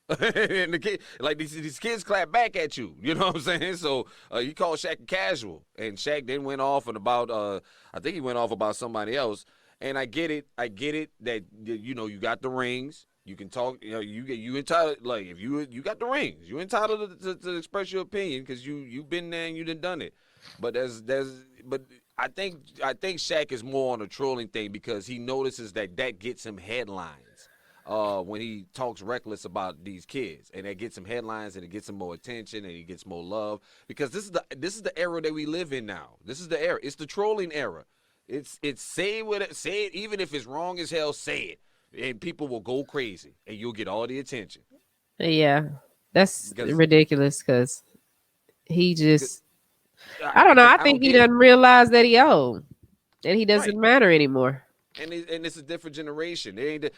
And the kid, like these kids clap back at you. You know what I'm saying? So you called Shaq a casual, and Shaq then went off and about, I think he went off about somebody else. And I get it. I get it that you got the rings. You can talk. You entitled. Like if you got the rings, you entitled to express your opinion because you've been there and you done it. But but I think Shaq is more on a trolling thing because he notices that gets him headlines. When he talks reckless about these kids, and that gets him headlines, and it gets him more attention, and he gets more love because this is the era that we live in now. This is the era. It's the trolling era. It's say it even if it's wrong as hell. Say it, and people will go crazy, and you'll get all the attention. Yeah. That's Because ridiculous because he just, I don't know. because I I don't think he get it. doesn't realize that he old and he Right, doesn't matter anymore. and it's a different generation. It ain't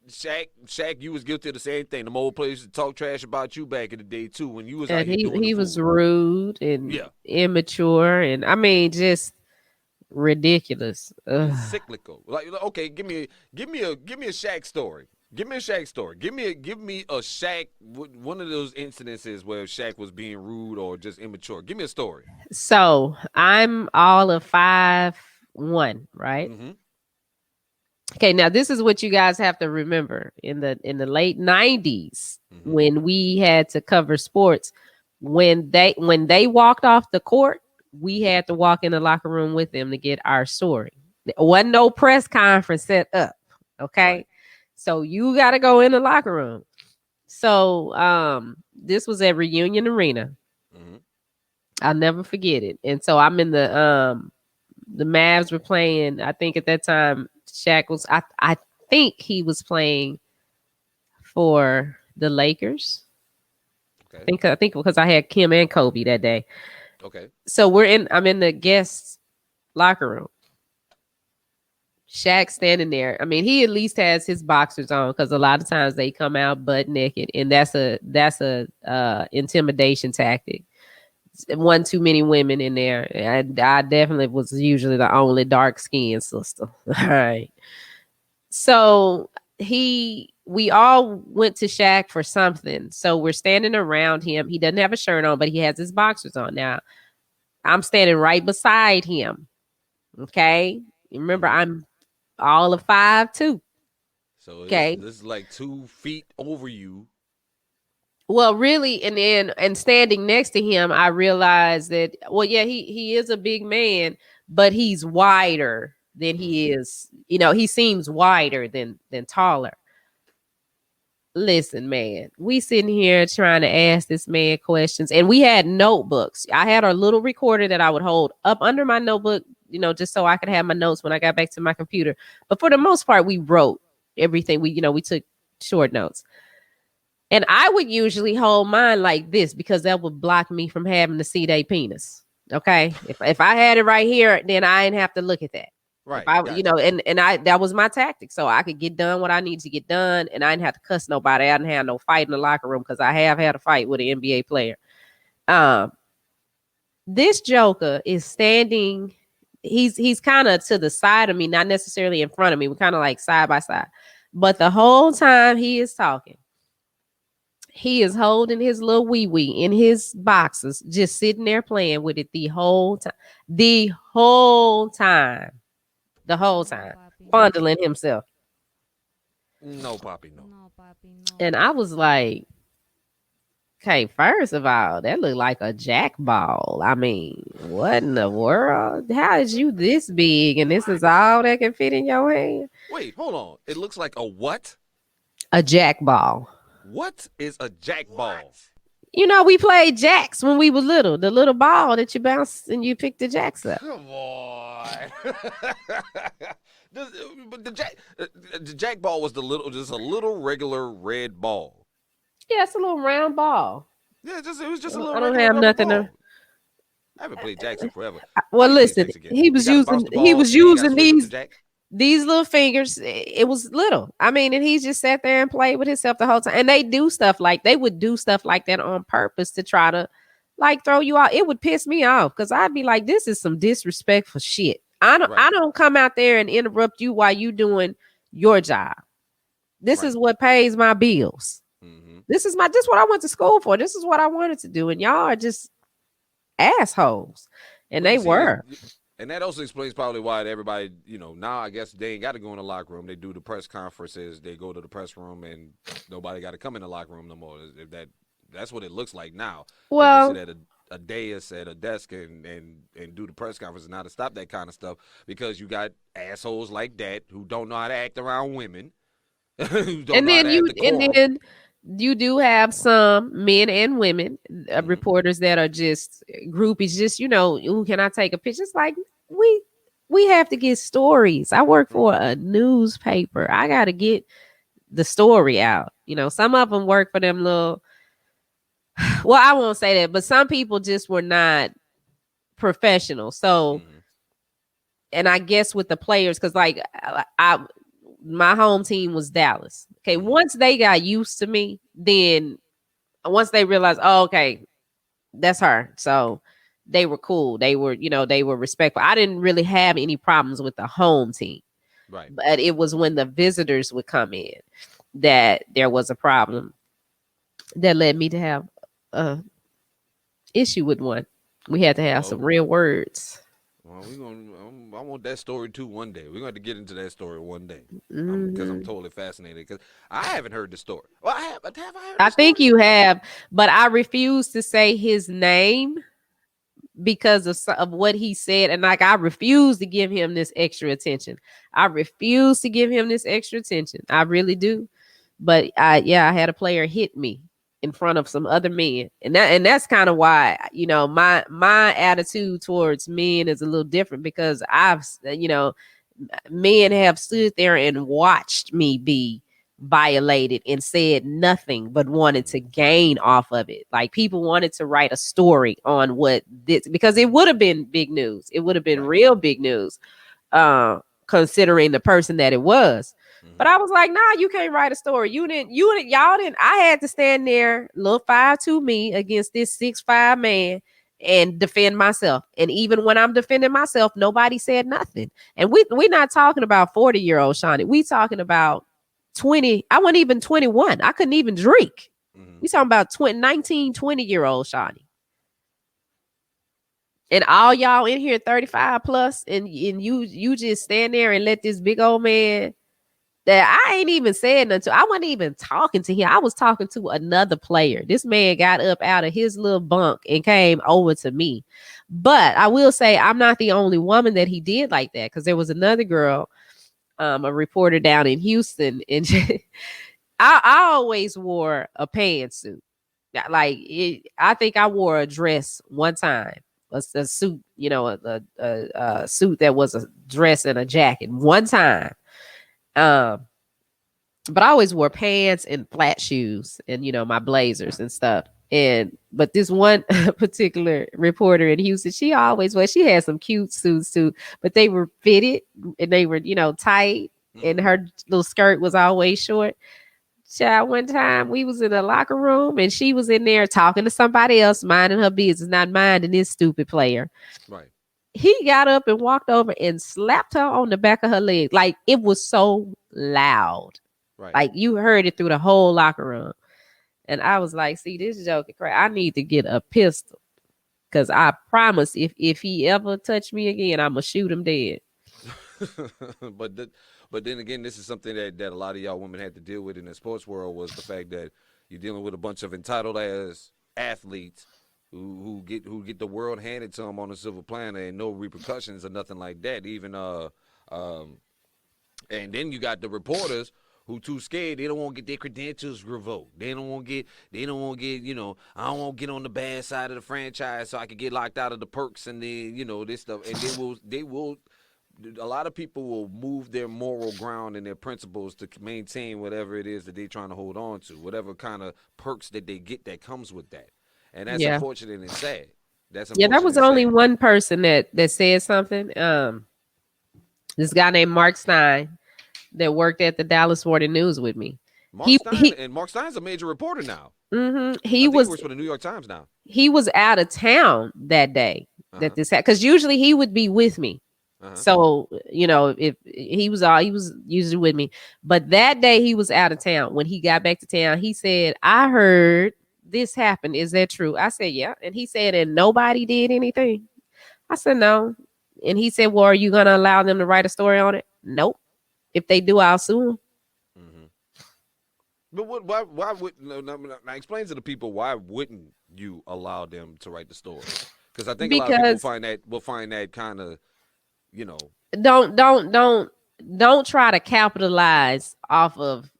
Shaq. You was guilty of the same thing. The old players used to talk trash about you back in the day too when you was out And here he doing the he was fool. rude and Yeah, immature, and I mean, just ridiculous. it's Ugh. cyclical. Like okay, give me a Shaq story. Give me a Shaq story. Give me a Shaq one of those incidences where Shaq was being rude or just immature. Give me a story. So I'm all of 5'1", right? Mm-hmm. Okay, now this is what you guys have to remember. In the late 90s, Mm-hmm. when we had to cover sports, when they walked off the court, we Mm-hmm. had to walk in the locker room with them to get our story. There wasn't no press conference set up. Right. Okay. So you gotta go in the locker room. So this was at Reunion Arena. Mm-hmm. I'll never forget it. And so I'm in the Mavs were playing. I think at that time Shaq was. I think he was playing for the Lakers. Okay. I think because I had Kim and Kobe that day. Okay. So I'm in the guest locker room. Shaq standing there. I mean, he at least has his boxers on because a lot of times they come out butt naked, and that's a intimidation tactic. One too many women in there. I definitely was usually the only dark skinned sister. All right. So we all went to Shaq for something. So we're standing around him. He doesn't have a shirt on, but he has his boxers on. Now I'm standing right beside him. Okay. Remember, I'm all of 5'2". So Okay. this is like 2 feet over you. Well, really, and standing next to him, I realized that. Well, yeah, he is a big man, but he's wider than he is. You know, he seems wider than taller. Listen, man, we sitting here trying to ask this man questions, and we had notebooks. I had a little recorder that I would hold up under my notebook, you know, just so I could have my notes when I got back to my computer. But for the most part, we wrote everything. We took short notes. And I would usually hold mine like this because that would block me from having to see their penis. Okay. If I had it right here, then I didn't have to look at that. If Right. I, Gotcha. and I, that was my tactic. So I could get done what I need to get done, and I didn't have to cuss nobody. I didn't have no fight in the locker room because I have had a fight with an NBA player. This Joker is standing. He's kind of to the side of me, not necessarily in front of me. We're kind of like side by side. But the whole time he is talking, he is holding his little wee wee in his boxes, just sitting there playing with it the whole time. The whole time. The whole No, time. papi, no. Fondling himself. No, Poppy, no. No, papi, no. And I was like, okay, first of all, that looked like a jack ball. I mean, what in the world? How is you this big and this is all that can fit in your hand? Wait, hold on. It looks like a what? A jack ball. What is a jack ball? You know, we played jacks when we were little. The little ball that you bounce and you pick the jacks up. Come on. But the jack ball was just a little regular red ball. Yeah, it's a little round ball. Yeah, it was just a little I don't regular have rubber nothing ball. to. I haven't played jacks in forever. Well, I play listen, jacks again. he was You gotta bounce using the ball and then you gotta switch up the jack. these little fingers. It was little. I mean, and he just sat there and played with himself the whole time. And they would do stuff like that on purpose to try to like throw you out. It would piss me off because I'd be like, this is some disrespectful shit. I Right. don't come out there and interrupt you while you doing your job. This Right. is what pays my bills. Mm-hmm. This is what I went to school for. This is what I wanted to do. And y'all are just assholes. And Well, they you see, were. and that also explains probably why everybody, now I guess they ain't got to go in the locker room. They do the press conferences. They go to the press room, and nobody got to come in the locker room no more. If that's what it looks like now. Well, They sit at a dais at a desk and do the press conference and how to stop that kind of stuff because you got assholes like that who don't know how to act around women, who don't and know how then to have decorum. you do have some men and women Mhm. reporters that are just groupies, just who can I take a picture? It's like we have to get stories. I work for a newspaper. I got to get the story out. Some of them work for them little. Well, I won't say that, but some people just were not professional. So, Mhm. and I guess with the players, because like my home team was Dallas. Okay, Mhm. once they got used to me, then once they realized, oh, okay, that's her. So they were cool. They were, they were respectful. I didn't really have any problems with the home team, Right. but it was when the visitors would come in that there was a problem that led me to have a issue with one. We had to have some Oh, real words. well, I want that story too one day. We're going to get into that story one day because I'm Mhm. totally fascinated. Because I haven't heard the story. Well, have I heard I the think story? you have, but I refuse to say his name because of what he said, and like I refuse to give him this extra attention. I refuse to give him this extra attention. I really do. But I had a player hit me in front of some other men, and that's kind of why my attitude towards men is a little different because men have stood there and watched me be violated and said nothing but wanted to Mm-hmm. gain off of it. Like people wanted to write a story on what this, because it would have been big news. It would have been Right. real big news, considering the person that it was. But Mm-hmm. I was like, nah, you can't write a story. Y'all didn't. I had to stand there, little 5'2" me against this 6'5" man and defend myself. And even when I'm defending myself, nobody said nothing. And we're not talking about 40-year-old Shani. We talking about 20. I wasn't even 21. I couldn't even drink. Mm-hmm. We talking about 19, 20-year-old Shani. And all y'all in here 35 plus, and you just stand there and let this big old man that I ain't even said nothing to. I wasn't even talking to him. I was talking to another player. This man got up out of his little bunk and came over to me. But I will say I'm not the only woman that he did like that, because there was another girl, a reporter down in Houston, and I always wore a pantsuit. Like I think I wore a dress one time, a suit, a suit that was a dress and a jacket one time. Um, but I always wore pants and flat shoes and my blazers and stuff. And but this one particular reporter in Houston, she had some cute suits too, but they were fitted and they were tight, and Mm-hmm. her little skirt was always short. Child, one time we was in the locker room and she was in there talking to somebody else, minding her business, not minding this stupid player. Right. He got up and walked over and slapped her on the back of her leg. Like, it was so loud. Right. Like, you heard it through the whole locker room. And I was like, see, this joke is crazy. I need to get a pistol. Cause I promise if he ever touch me again, I'ma shoot him dead. but but then again, this is something that a lot of y'all women had to deal with in the sports world, was the fact that you're dealing with a bunch of entitled ass athletes who get the world handed to them on a silver platter, and no repercussions or nothing like that. Even um and then you got the reporters who too scared. They don't want to get their credentials revoked. They don't want to get, I don't want to get on the bad side of the franchise so I can get locked out of the perks and then, this stuff. And they will a lot of people will move their moral ground and their principles to maintain whatever it is that they're trying to hold on to, whatever kind of perks that they get that comes with that. And that's Yeah. unfortunate and sad. That's Yeah, that unfortunate was and only sad. one person that said something. This guy named Mark Stein that worked at the Dallas Morning News with me. Mark He Stein, he and Mark Stein's a major reporter now. he I think he was works for the New York Times now. he was out of town that day Uh-huh. that this happened, because usually he would be with me. Uh-huh. So if he was usually with me, but that day he was out of town. When he got back to town, he said, "I heard this happened. Is that true?" I said, "Yeah." And he said, "And nobody did anything?" I said, "No." And he said, "Well, are you gonna allow them to write a story on it?" Nope. If they do, I'll sue them. Mm-hmm. But why would now explain to the people, why wouldn't you allow them to write the story? Because I think a lot of people Because will find that kind of, you know. don't don't don't don't try to capitalize off of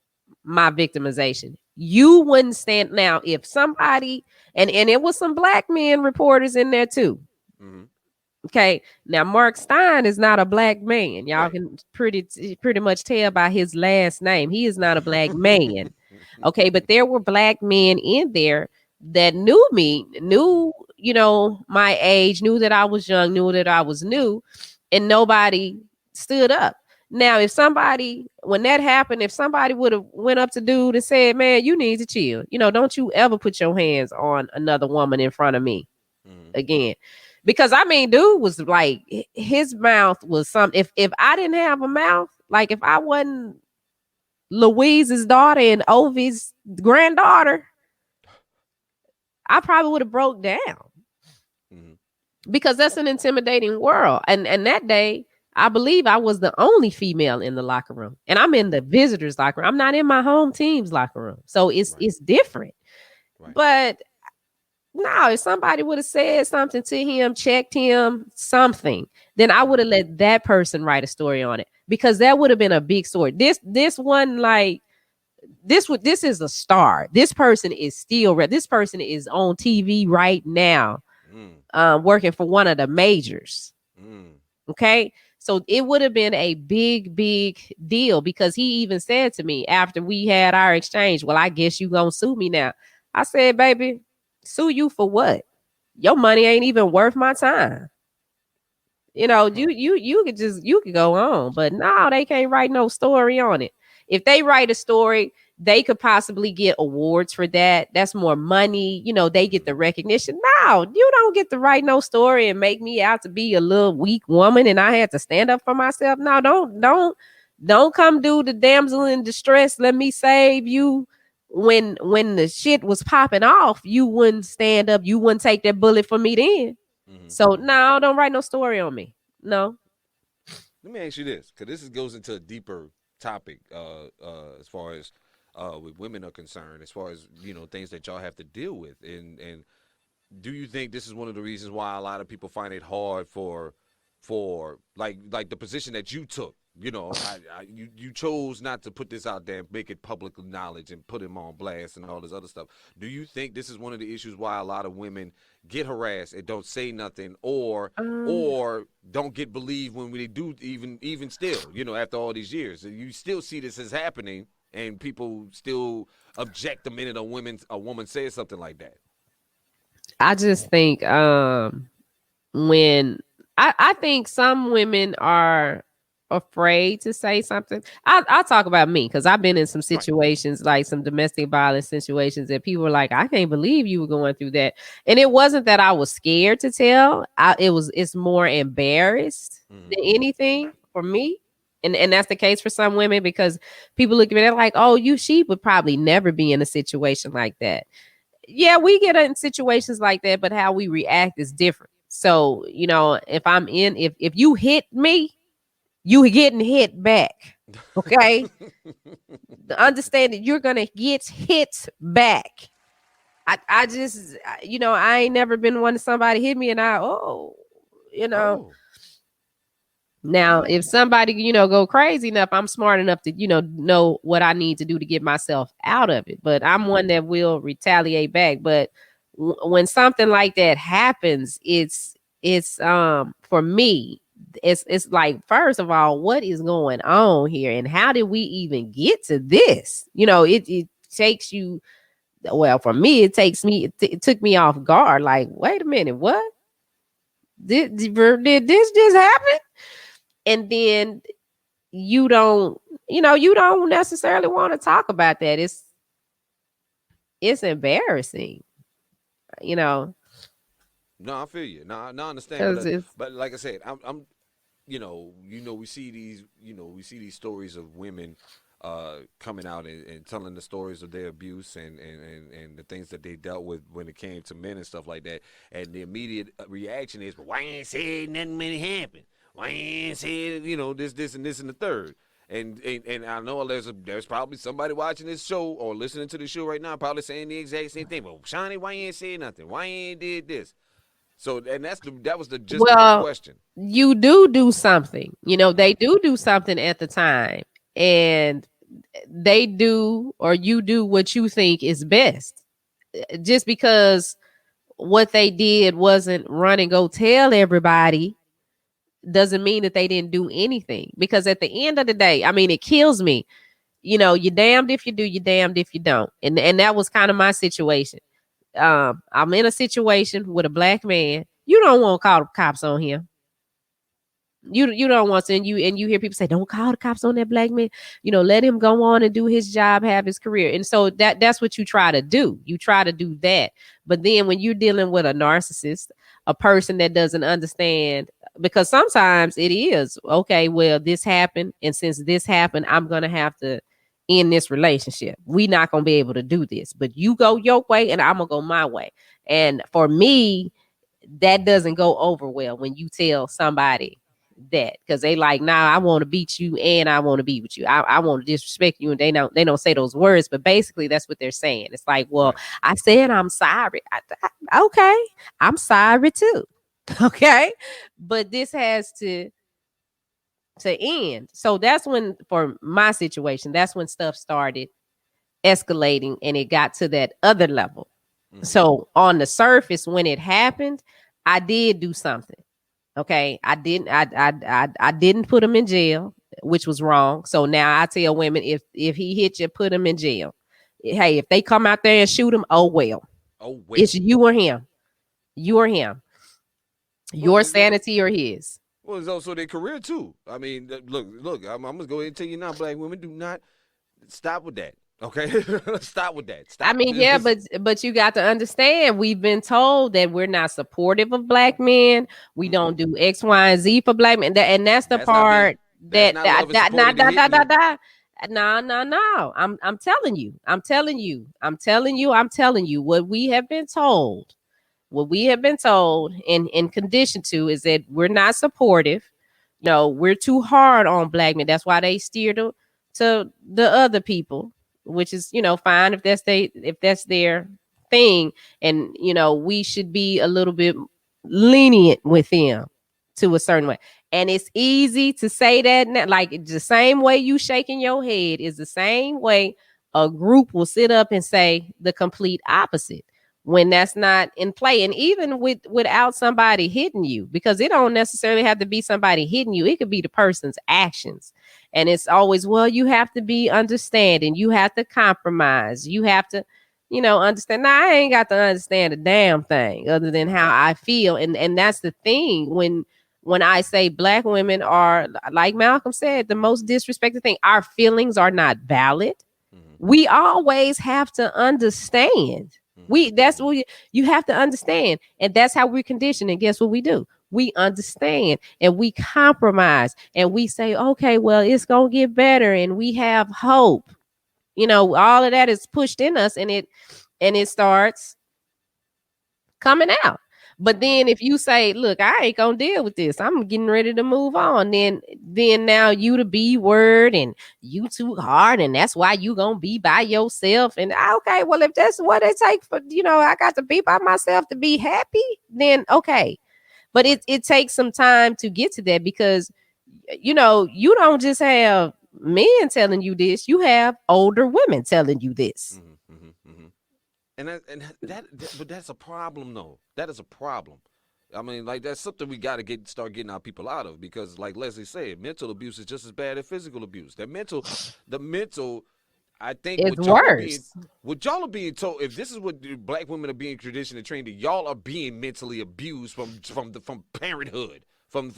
my victimization. You wouldn't stand now if somebody, and it was some black men reporters in there too. Mm-hmm. Okay, now Mark Stein is not a black man. Y'all Right. can pretty much tell by his last name. He is not a black man. Okay, but there were black men in there that knew me, knew my age, knew that I was young, knew that I was new, and nobody stood up. Now, when that happened, if somebody would have went up to dude and said, "Man, you need to chill. Don't you ever put your hands on another woman in front of me Mm-hmm. again." Because I mean, dude was like, his mouth was something. If I didn't have a mouth, like if I wasn't Louise's daughter and Ovi's granddaughter, I probably would have broke down, Mm-hmm. because that's an intimidating world. And that day, I believe I was the only female in the locker room, and I'm in the visitors' locker room. I'm not in my home team's locker room, so Right. it's different. Right. But no, if somebody would have said something to him, checked him, something, then I would have let that person write a story on it, because that would have been a big story. This one, like, this is a star. This person is still this person is on TV right now, Mm. working for one of the majors. Mm. Okay. So it would have been a big deal, because he even said to me after we had our exchange, well, I guess you gonna sue me now. I said, baby, sue you for what? Your money ain't even worth my time. You know, Huh. you could go on, but no, they can't write no story on it. If they write a story, they could possibly get awards for that. That's more money. You know, they get the recognition. No, you don't get to write no story and make me out to be a little weak woman and I had to stand up for myself. No, don't come do the damsel in distress. Let me save you. When the shit was popping off, you wouldn't stand up. You wouldn't take that bullet for me then. So Mm-hmm. no, don't write no story on me. No. Let me ask you this, because goes into a deeper topic, as far as with women are concerned, as far as things that y'all have to deal with, and do you think this is one of the reasons why a lot of people find it hard for like the position that you took? You chose not to put this out there and make it public knowledge and put him on blast and all this other stuff. Do you think this is one of the issues why a lot of women get harassed and don't say nothing, Um, or don't get believed when they do, even still, after all these years, you still see this as happening, and people still object the minute a woman says something like that? I just think when I think some women are afraid to say something. I'll talk about me because I've been in some Right. situations, like some domestic violence situations, that people were like, I can't believe you were going through that. And it wasn't that I was scared to tell. It's more embarrassed than Mm-hmm. anything for me. And that's the case for some women, because people look at me, they're like, oh, she would probably never be in a situation like that. Yeah, we get in situations like that, but how we react is different. So, if you hit me, you getting hit back. Okay? Understand that you're gonna get hit back. I just I ain't never been one somebody hit me and you know, Oh, now, oh, if somebody, go crazy enough, I'm smart enough to, know what I need to do to get myself out of it. But I'm one mm-hmm. that will retaliate back. But when something like that happens, it's for me, it's like, first of all, what is going on here, and how did we even get to this? It takes you. Well, for me, it took me off guard. Like, wait a minute, what did this just happen? And then you don't necessarily want to talk about that. It's embarrassing, you know, No, I feel you. No, no, I understand. But because it's but like I said, I'm we see these stories of women coming out and telling the stories of their abuse and the things that they dealt with when it came to men and stuff like that. And the immediate reaction is, "But why ain't said nothing when it happened? Why ain't said this and this and the third?" And I know there's probably somebody watching this show or listening to the show right now probably saying the exact same thing. Well, Shani, why you ain't said nothing? Why you ain't did this? So, and that was the gist of my well, question. you do something. They do something at the time, and they do, or you do what you think is best. Just because what they did wasn't run and go tell everybody doesn't mean that they didn't do anything. Because at the end of the day, I mean, it kills me. You're damned if you do, you're damned if you don't. And that was kind of my situation. I'm in a situation with a black man. You don't want to call the cops on him. You don't want to, and you hear people say, don't call the cops on that black man. Let him go on and do his job, have his career. And so that's what you try to do. You try to do that. But then when you're dealing with a narcissist, a person that doesn't understand, because sometimes it is okay, well, this happened, and since this happened, I'm gonna have to end this relationship. We're not gonna be able to do this, but you go your way and I'm gonna go my way. And for me, that doesn't go over well when you tell somebody that, because they like, nah, I want to beat you and I want to be with you. I want to disrespect you, and they don't say those words, but basically that's what they're saying. It's like, well, Right. I said I'm sorry. Okay, I'm sorry too. Okay, but this has to end. So that's when, for my situation, that's when stuff started escalating and it got to that other level. Mm-hmm. So on the surface, when it happened, I did do something. Okay, I didn't put him in jail, which was wrong. So now I tell women, if he hit you, put him in jail. Hey, if they come out there and shoot him, oh well. Oh It's well. you or him. You or him. Well, Your sanity or his. well, it's also their career too. I mean, look. I'm gonna go ahead and tell you now, black women, do not stop with that. Okay, stop with that. I Stop. mean, yeah, but you got to understand, we've been told that we're not supportive of black men. We don't do X, Y, and Z for black men. And that's the That's not being. part That's that not that love and that nah, supporting the da, da, hitting da, you. da. No, no, no. I'm telling you. I'm telling you. I'm telling you. I'm telling you what we have been told. What we have been told and conditioned to is that we're not supportive. No, we're too hard on black men. That's why they steer to the other people, which is, fine if that's their thing. And we should be a little bit lenient with them to a certain way. And it's easy to say that now, like the same way you shaking your head is the same way a group will sit up and say the complete opposite when that's not in play. And even without somebody hitting you, because it don't necessarily have to be somebody hitting you, it could be the person's actions. And it's always, well, you have to be understanding, you have to compromise, you have to understand. Now I ain't got to understand a damn thing other than Right. how I feel. And that's the thing. When I say black women are, like Malcolm said, the most disrespected thing, our feelings are not valid. Mm-hmm. We always have to understand. Mm-hmm. That's Mm-hmm. what you have to understand. And that's how we're conditioned. And guess what we do? We understand and we compromise and we say, okay, well, it's gonna get better, and we have hope. All of that is pushed in us, and it starts coming out. But Right. then if you say, look, I ain't gonna deal with this, I'm getting ready to move on, then now you the B word and you too hard, and that's why you gonna be by yourself. And okay, well, if that's what it takes for, I got to be by myself to be happy, then okay. But Right. it takes some time to get to that, because you don't just have men telling you this, you have older women telling you this. Mm-hmm. Mm-hmm. Mm-hmm. And but that's a problem though. That is a problem. I mean, like that's something we got to start getting our people out of, because, like Leslie said, mental abuse is just as bad as physical abuse. The mental. I think It's worse. what y'all are being told. If this is what the black women are being conditioned and trained to, y'all are being mentally abused from parenthood, from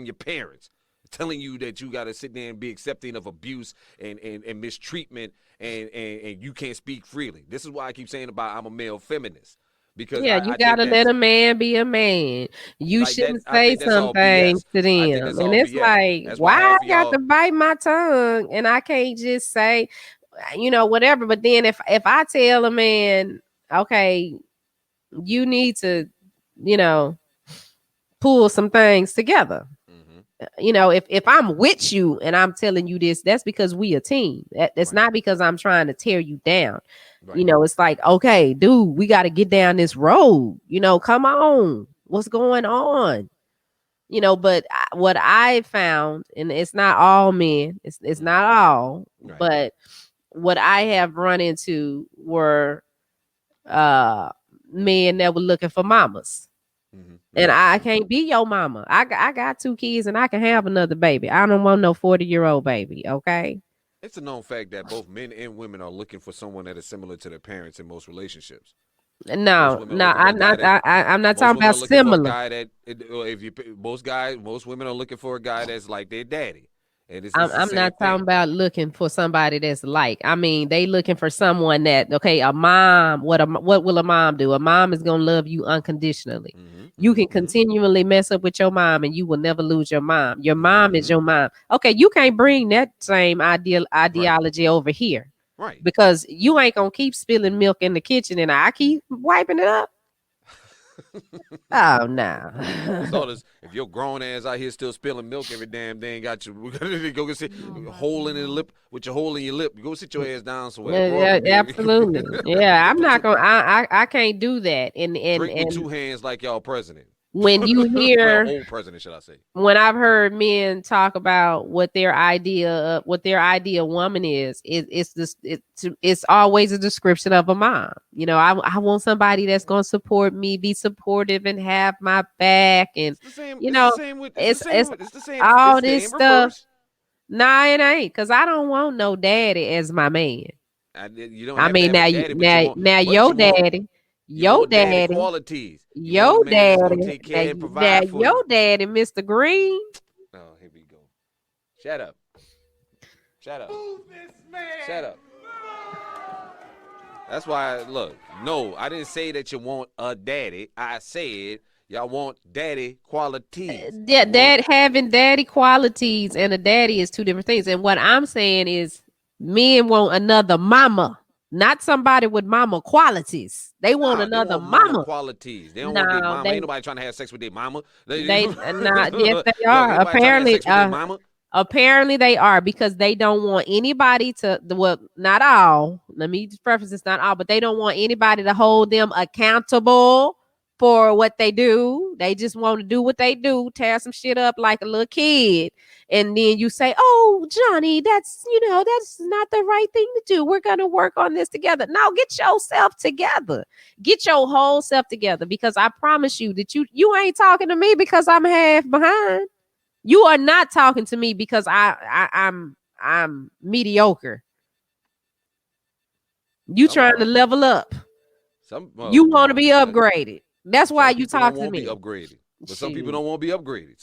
your parents, telling you that you got to sit there and be accepting of abuse and mistreatment, and you can't speak freely. This is why I keep saying about I'm a male feminist, because Yeah, you I think gotta let that's a man be a man. You like that. shouldn't I say think that's some all things BS. to I think them. that's And all it's BS. like, That's why why I half of got to y'all. bite my tongue and I can't just say, whatever. But then if I tell a man, okay, you need to, you know, pull some things together. Mm-hmm. If I'm with you and I'm telling you this, that's because we a team. That's Right. not because I'm trying to tear you down. Right. It's like, okay, dude, we got to get down this road. Come on, what's going on? But what I found, and it's not all men, it's Mm-hmm. not all, Right. but what I have run into were uh men that were looking for mamas. Mm-hmm. And Mm-hmm. I Mm-hmm. can't be your mama. I got two kids and I can have another baby. I don't want no 40-year-old baby. Okay. It's a known fact that both men and women are looking for someone that is similar to their parents in most relationships. Most No, women are no, looking for a I'm guy not. that I'm not most talking women about are looking for a similar. guy that if you most women are looking for a guy that's like their daddy, and I'm it's the I'm same not talking thing. about looking for somebody that's like. I mean, they looking for someone that, okay, a mom. What will a mom do? A mom is gonna love you unconditionally. Mm-hmm. You can Mm-hmm. continually mess up with your mom, and you will never lose your mom. Your mom is Mm-hmm. your mom. Okay, you can't bring that same Right. ideology over here, Right. because you ain't gonna keep spilling milk in the kitchen, and I keep wiping it up. Oh no. So if your grown ass out here still spilling milk every damn day, got you go sit hole in the lip with your hole in your lip. Go sit your ass down somewhere. Yeah, Grow up yeah, and absolutely. Yeah, I'm put not your gonna. I can't do that. And and drink with and two hands like y'all president. when you Well, hear old president, should I say? when I've heard men talk about what their ideal woman is, it's always a description of a mom. I want somebody that's gonna support me, be supportive, and have my back, and It's the same. you It's the know, same with. It's the it's same. it's It's the same. all It's this in stuff. reverse. Nah, it ain't, cause I don't want no daddy as my man. You don't I have to mean, have a now, daddy, but you now, want. now, But you want. You your want daddy daddy, qualities. You want a your man that's gonna daddy, take care and now, provide for you. your daddy, Mr. Green. Oh, here we go. Shut up. Shut up. Move this man. Shut up. That's why, look, no, I didn't say that you want a daddy. I said y'all want daddy qualities. Yeah, You want, having daddy qualities and a daddy is two different things. And what I'm saying is, men want another mama, not somebody with mama qualities. They want nah, they another want mama mama. qualities. They don't want their No, mama. Ain't nobody trying to have sex with their mama. they not. Yes, they Look, are. ain't nobody trying to have sex with their mama. Apparently they are, because they don't want anybody to, well, not all. Let me just preface this, not all, but they don't want anybody to hold them accountable for what they do. They just want to do what they do, tear some shit up like a little kid. And then you say, "Oh, Johnny, that's not the right thing to do. We're going to work on this together." No, get yourself together. Get your whole self together, because I promise you that you ain't talking to me because I'm half behind. You are not talking to me because I'm mediocre. You trying to Well, level up. well, You want to no. be upgraded. That's why Some you people don't talk to want to be me. upgraded, but some people Shoot. don't want to be upgraded.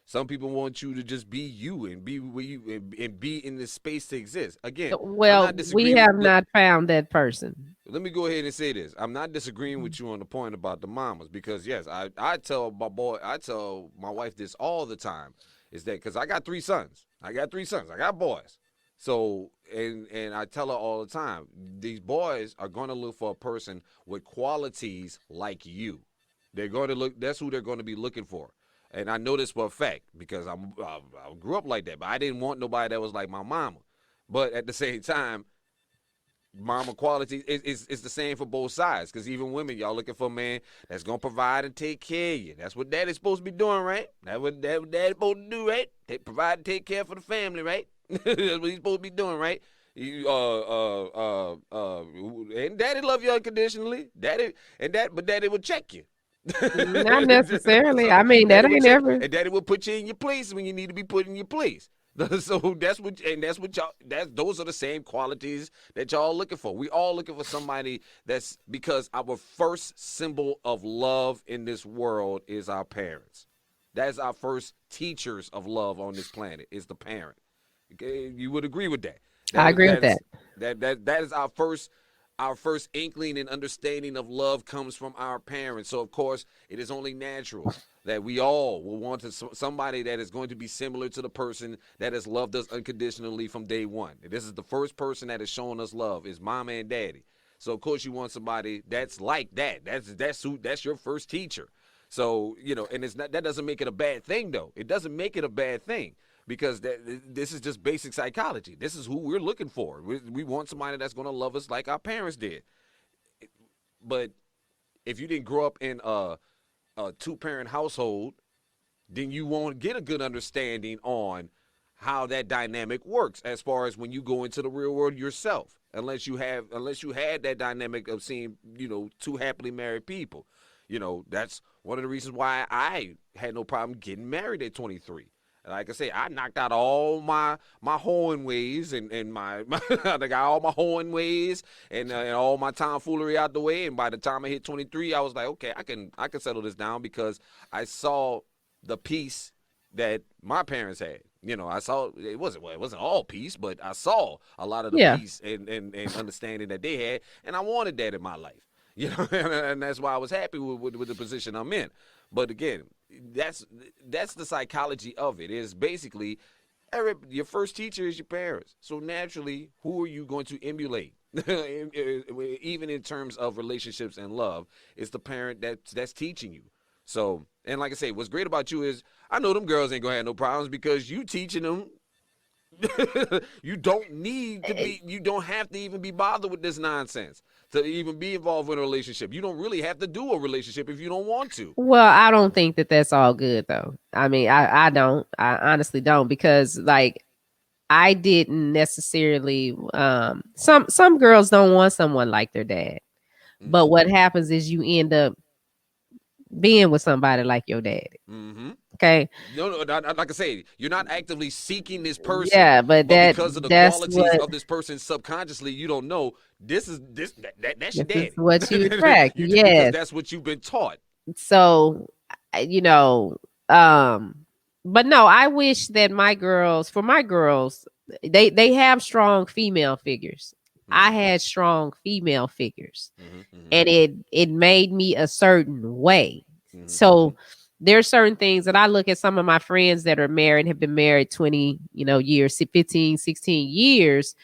Some people want you to just be you and be where you and be in this space to exist. Again, I'm Well, not we disagreeing. have Look, not found that person. let me go ahead and say this. I'm not disagreeing with you on the point about the mamas, because yes, I tell my wife this all the time, is that because I got 3 sons. I got boys. So and I tell her all the time, these boys are going to look for a person with qualities like you. They're going to look. That's who they're going to be looking for. And I know this for a fact because I grew up like that. But I didn't want nobody that was like my mama. But at the same time, mama quality is the same for both sides, because even women, y'all looking for a man that's gonna provide and take care of you. That's what daddy's supposed to be doing, right? That's what daddy's supposed to do, right? Provide and take care for the family, right? That's what he's supposed to be doing, right? You and daddy love you unconditionally. But daddy will check you. Not necessarily. So I mean, that daddy will ain't check, ever. and daddy will put you in your place when you need to be put in your place. So that's what y'all. Those are the same qualities that y'all looking for. We all looking for somebody that's, because our first symbol of love in this world is our parents. That's our first teachers of love on this planet, is the parent. Okay? You would agree with that. I agree with that. That is our first inkling and understanding of love comes from our parents. So of course it is only natural that we all will want somebody that is going to be similar to the person that has loved us unconditionally from day one. And this is the first person that has shown us love, is mama and daddy. So of course you want somebody that's like that. That's your first teacher. So, and that doesn't make it a bad thing, though. It doesn't make it a bad thing, because this is just basic psychology. This is who we're looking for. We want somebody that's going to love us like our parents did. But if you didn't grow up in a two-parent household, then you won't get a good understanding on how that dynamic works as far as when you go into the real world yourself, unless you had that dynamic of seeing, two happily married people. That's one of the reasons why I had no problem getting married at 23. Like I say, I knocked out all my hoeing ways and I got all my hoeing ways and all my tomfoolery out the way. And by the time I hit 23, I was like, okay, I can settle this down, because I saw the peace that my parents had. I saw it wasn't all peace, but I saw a lot of the Yeah. peace and understanding that they had, and I wanted that in my life. And that's why I was happy with the position I'm in. But again, that's the psychology of it. Is basically your first teacher is your parents. So naturally, who are you going to emulate? Even in terms of relationships and love, it's the parent that's teaching you. So, and like I say, what's great about you is I know them girls ain't gonna have no problems, because you teaching them You don't need to be. You don't have to even be bothered with this nonsense to even be involved in a relationship. You don't really have to do a relationship if you don't want to. Well, I don't think that that's all good though. I mean, I don't. I honestly don't because like I didn't necessarily some girls don't want someone like their dad. But Mm-hmm. what happens is you end up being with somebody like your daddy. Mm-hmm. Okay? No, like I say, you're not actively seeking this person, Yeah, but but because of the that's qualities what of this person subconsciously, you don't know that's your this is daddy. what you attract. Because Yes. that's what you've been taught. So you know, um but no, I wish that for my girls, they have strong female figures. I Mm-hmm. had strong female figures Mm-hmm. Mm-hmm. and it made me a certain way. Mm-hmm. So there's certain things that I look at some of my friends that are married, have been married 20, years, 15, 16 years,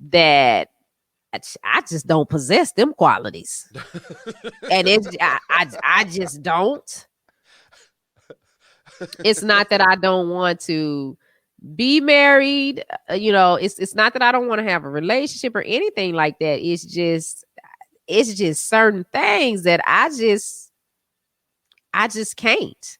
that I just don't possess them qualities. And I just don't. It's not that I don't want to be married. It's not that I don't want to have a relationship or anything like that. It's just certain things that I just can't.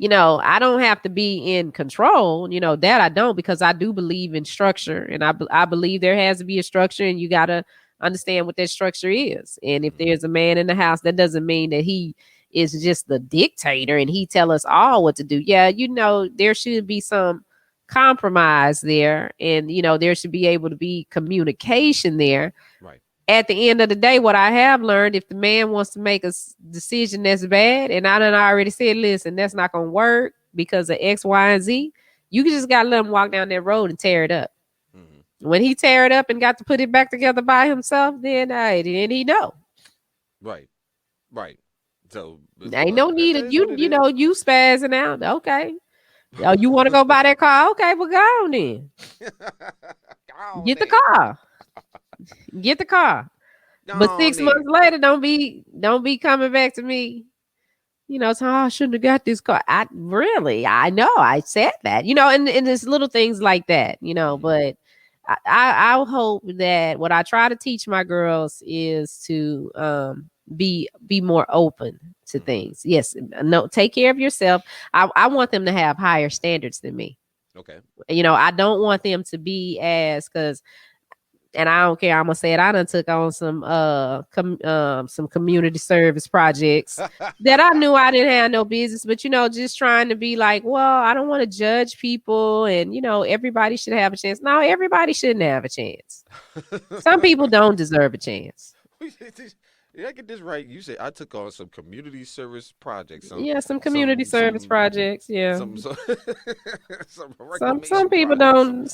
I don't have to be in control, that I don't, because I do believe in structure, and I believe there has to be a structure, and you got to understand what that structure is. And if there's a man in the house, that doesn't mean that he is just the dictator and he tell us all what to do. Yeah, there should be some compromise there, and there should be able to be communication there. Right. At the end of the day, what I have learned, if the man wants to make a decision that's bad, and I done already said, listen, that's not gonna work because of X, Y, and Z, you just gotta let him walk down that road and tear it up. Mm-hmm. When he tear it up and got to put it back together by himself, then he know. Right. Right. So, Ain't look, no need that of is what you, it is. you spazzing out. Okay. Oh, you want to go buy that car? Okay, well, go on then. Go on Get the then. car. Get the car. Go But on 6 months then. later, don't be coming back to me. So I shouldn't have got this car. I know I said that, and there's little things like that, Mm-hmm. but I hope that what I try to teach my girls is to be more open to Mm-hmm. things. Yes, no, take care of yourself. I want them to have higher standards than me. Okay. I don't want them to be as, because, and I don't care, I'm gonna say it, I done took on some community service projects that I knew I didn't have no business, but just trying to be like, well, I don't want to judge people, and everybody should have a chance. No, everybody shouldn't have a chance. Some people don't deserve a chance. Did I get this right? You said I took on some community service projects, Yeah, some community service projects. Yeah. some some Some reclamation people projects,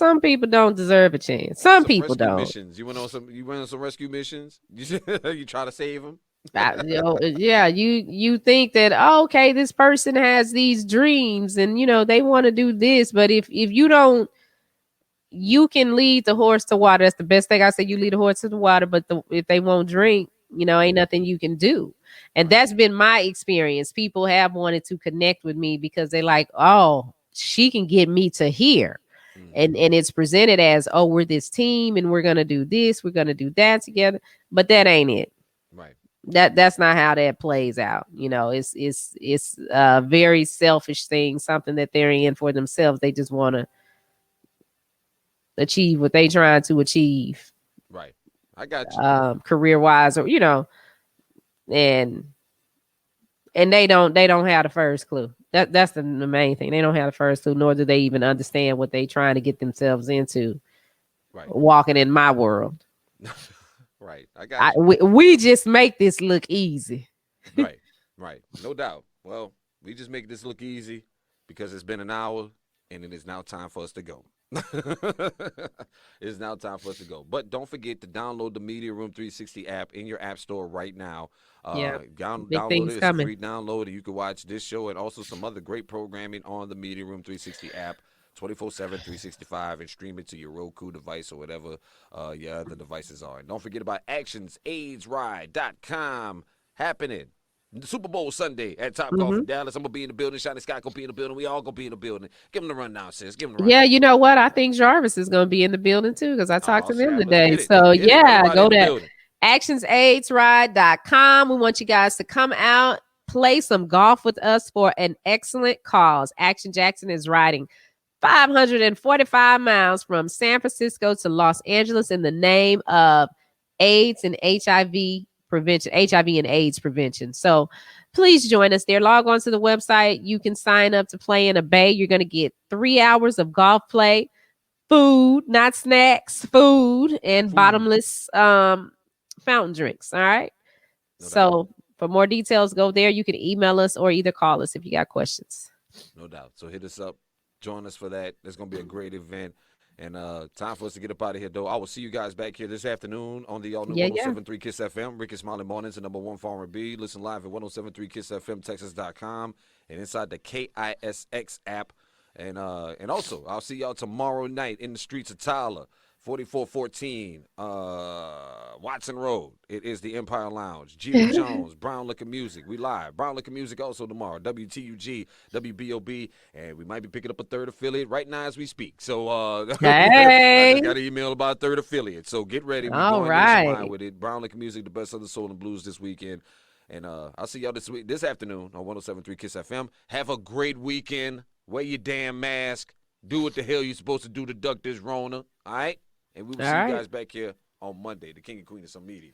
don't deserve a chance. Some some people rescue don't. missions. You went on some rescue missions. You try to save them. Yeah, you think that, oh, okay, this person has these dreams and they want to do this, but if you don't, you can lead the horse to water. That's the best thing I say. You lead the horse to the water, but if they won't drink, ain't nothing you can do. And Right. that's been my experience. People have wanted to connect with me because they like, oh, she can get me to here. Mm-hmm. And it's presented as, oh, we're this team and we're gonna do this, we're gonna do that together. But that ain't it. Right. That's not how that plays out. It's a very selfish thing, something that they're in for themselves. They just want to achieve what they trying to achieve, Right. I got you. career wise, or and they don't have the first clue. That's the main thing. They don't have the first clue, nor do they even understand what they trying to get themselves into. Right. Walking in my world, Right. I got you. we just make this look easy. Right. Right. No doubt. Well, we just make this look easy because it's been an hour and it is now time for us to go. It's now time for us to go. But don't forget to download the Media Room 360 app in your app store right now. Yeah, big Download things it. It's a coming. free download, and you can watch this show and also some other great programming on the Media Room 360 app. 24/7, 365, and stream it to your Roku device or whatever your other devices are. And don't forget about actionsaidsride.com happening Super Bowl Sunday at Top Golf Hmm. in Dallas. I'm gonna be in the building. Shani Scott gonna be in the building. We all gonna be in the building. Give them the rundown, sis. Give them the Yeah, rundown. you know what? I think Jarvis is going to be in the building too because I talked Oh to them snap! Let's today. get it. Let's So get it. yeah, Everybody go in the to building. actionsaidride.com. We want you guys to come out, play some golf with us for an excellent cause. Action Jackson is riding 545 miles from San Francisco to Los Angeles in the name of AIDS and HIV prevention, HIV and AIDS prevention. So please join us there. Log on to the website. You can sign up to play in a bay. You're going to get 3 hours of golf play, food, not snacks, food, and Food. bottomless fountain drinks. All right. No doubt. So for more details, go there. You can email us or either call us if you got questions. No doubt. So hit us up. Join us for that. It's gonna be a great event. And time for us to get up out of here, though. I will see you guys back here this afternoon on the all new Yeah, 1073 Kiss FM. Ricky Smiley Mornings, the #1 for R&B. Listen live at 1073 Kiss FM, Texas.com, and inside the KISX app. And also, I'll see y'all tomorrow night in the streets of Tyler, 4414 Watson Road. It is the Empire Lounge. Jeter Jones, Brown Liquor Music. We live. Brown Liquor Music also tomorrow. WTUG, WBOB, and we might be picking up a third affiliate right now as we speak. So I Hey. just got an email about a third affiliate. So get ready. We're All going right. nationwide with it. Brown Liquor Music, the best of the soul and blues this weekend. And I'll see y'all this afternoon on 1073 Kiss FM. Have a great weekend. Wear your damn mask. Do what the hell you're supposed to do to duck this Rona. All right? And we will see you guys back here on Monday, the king and queen of some media.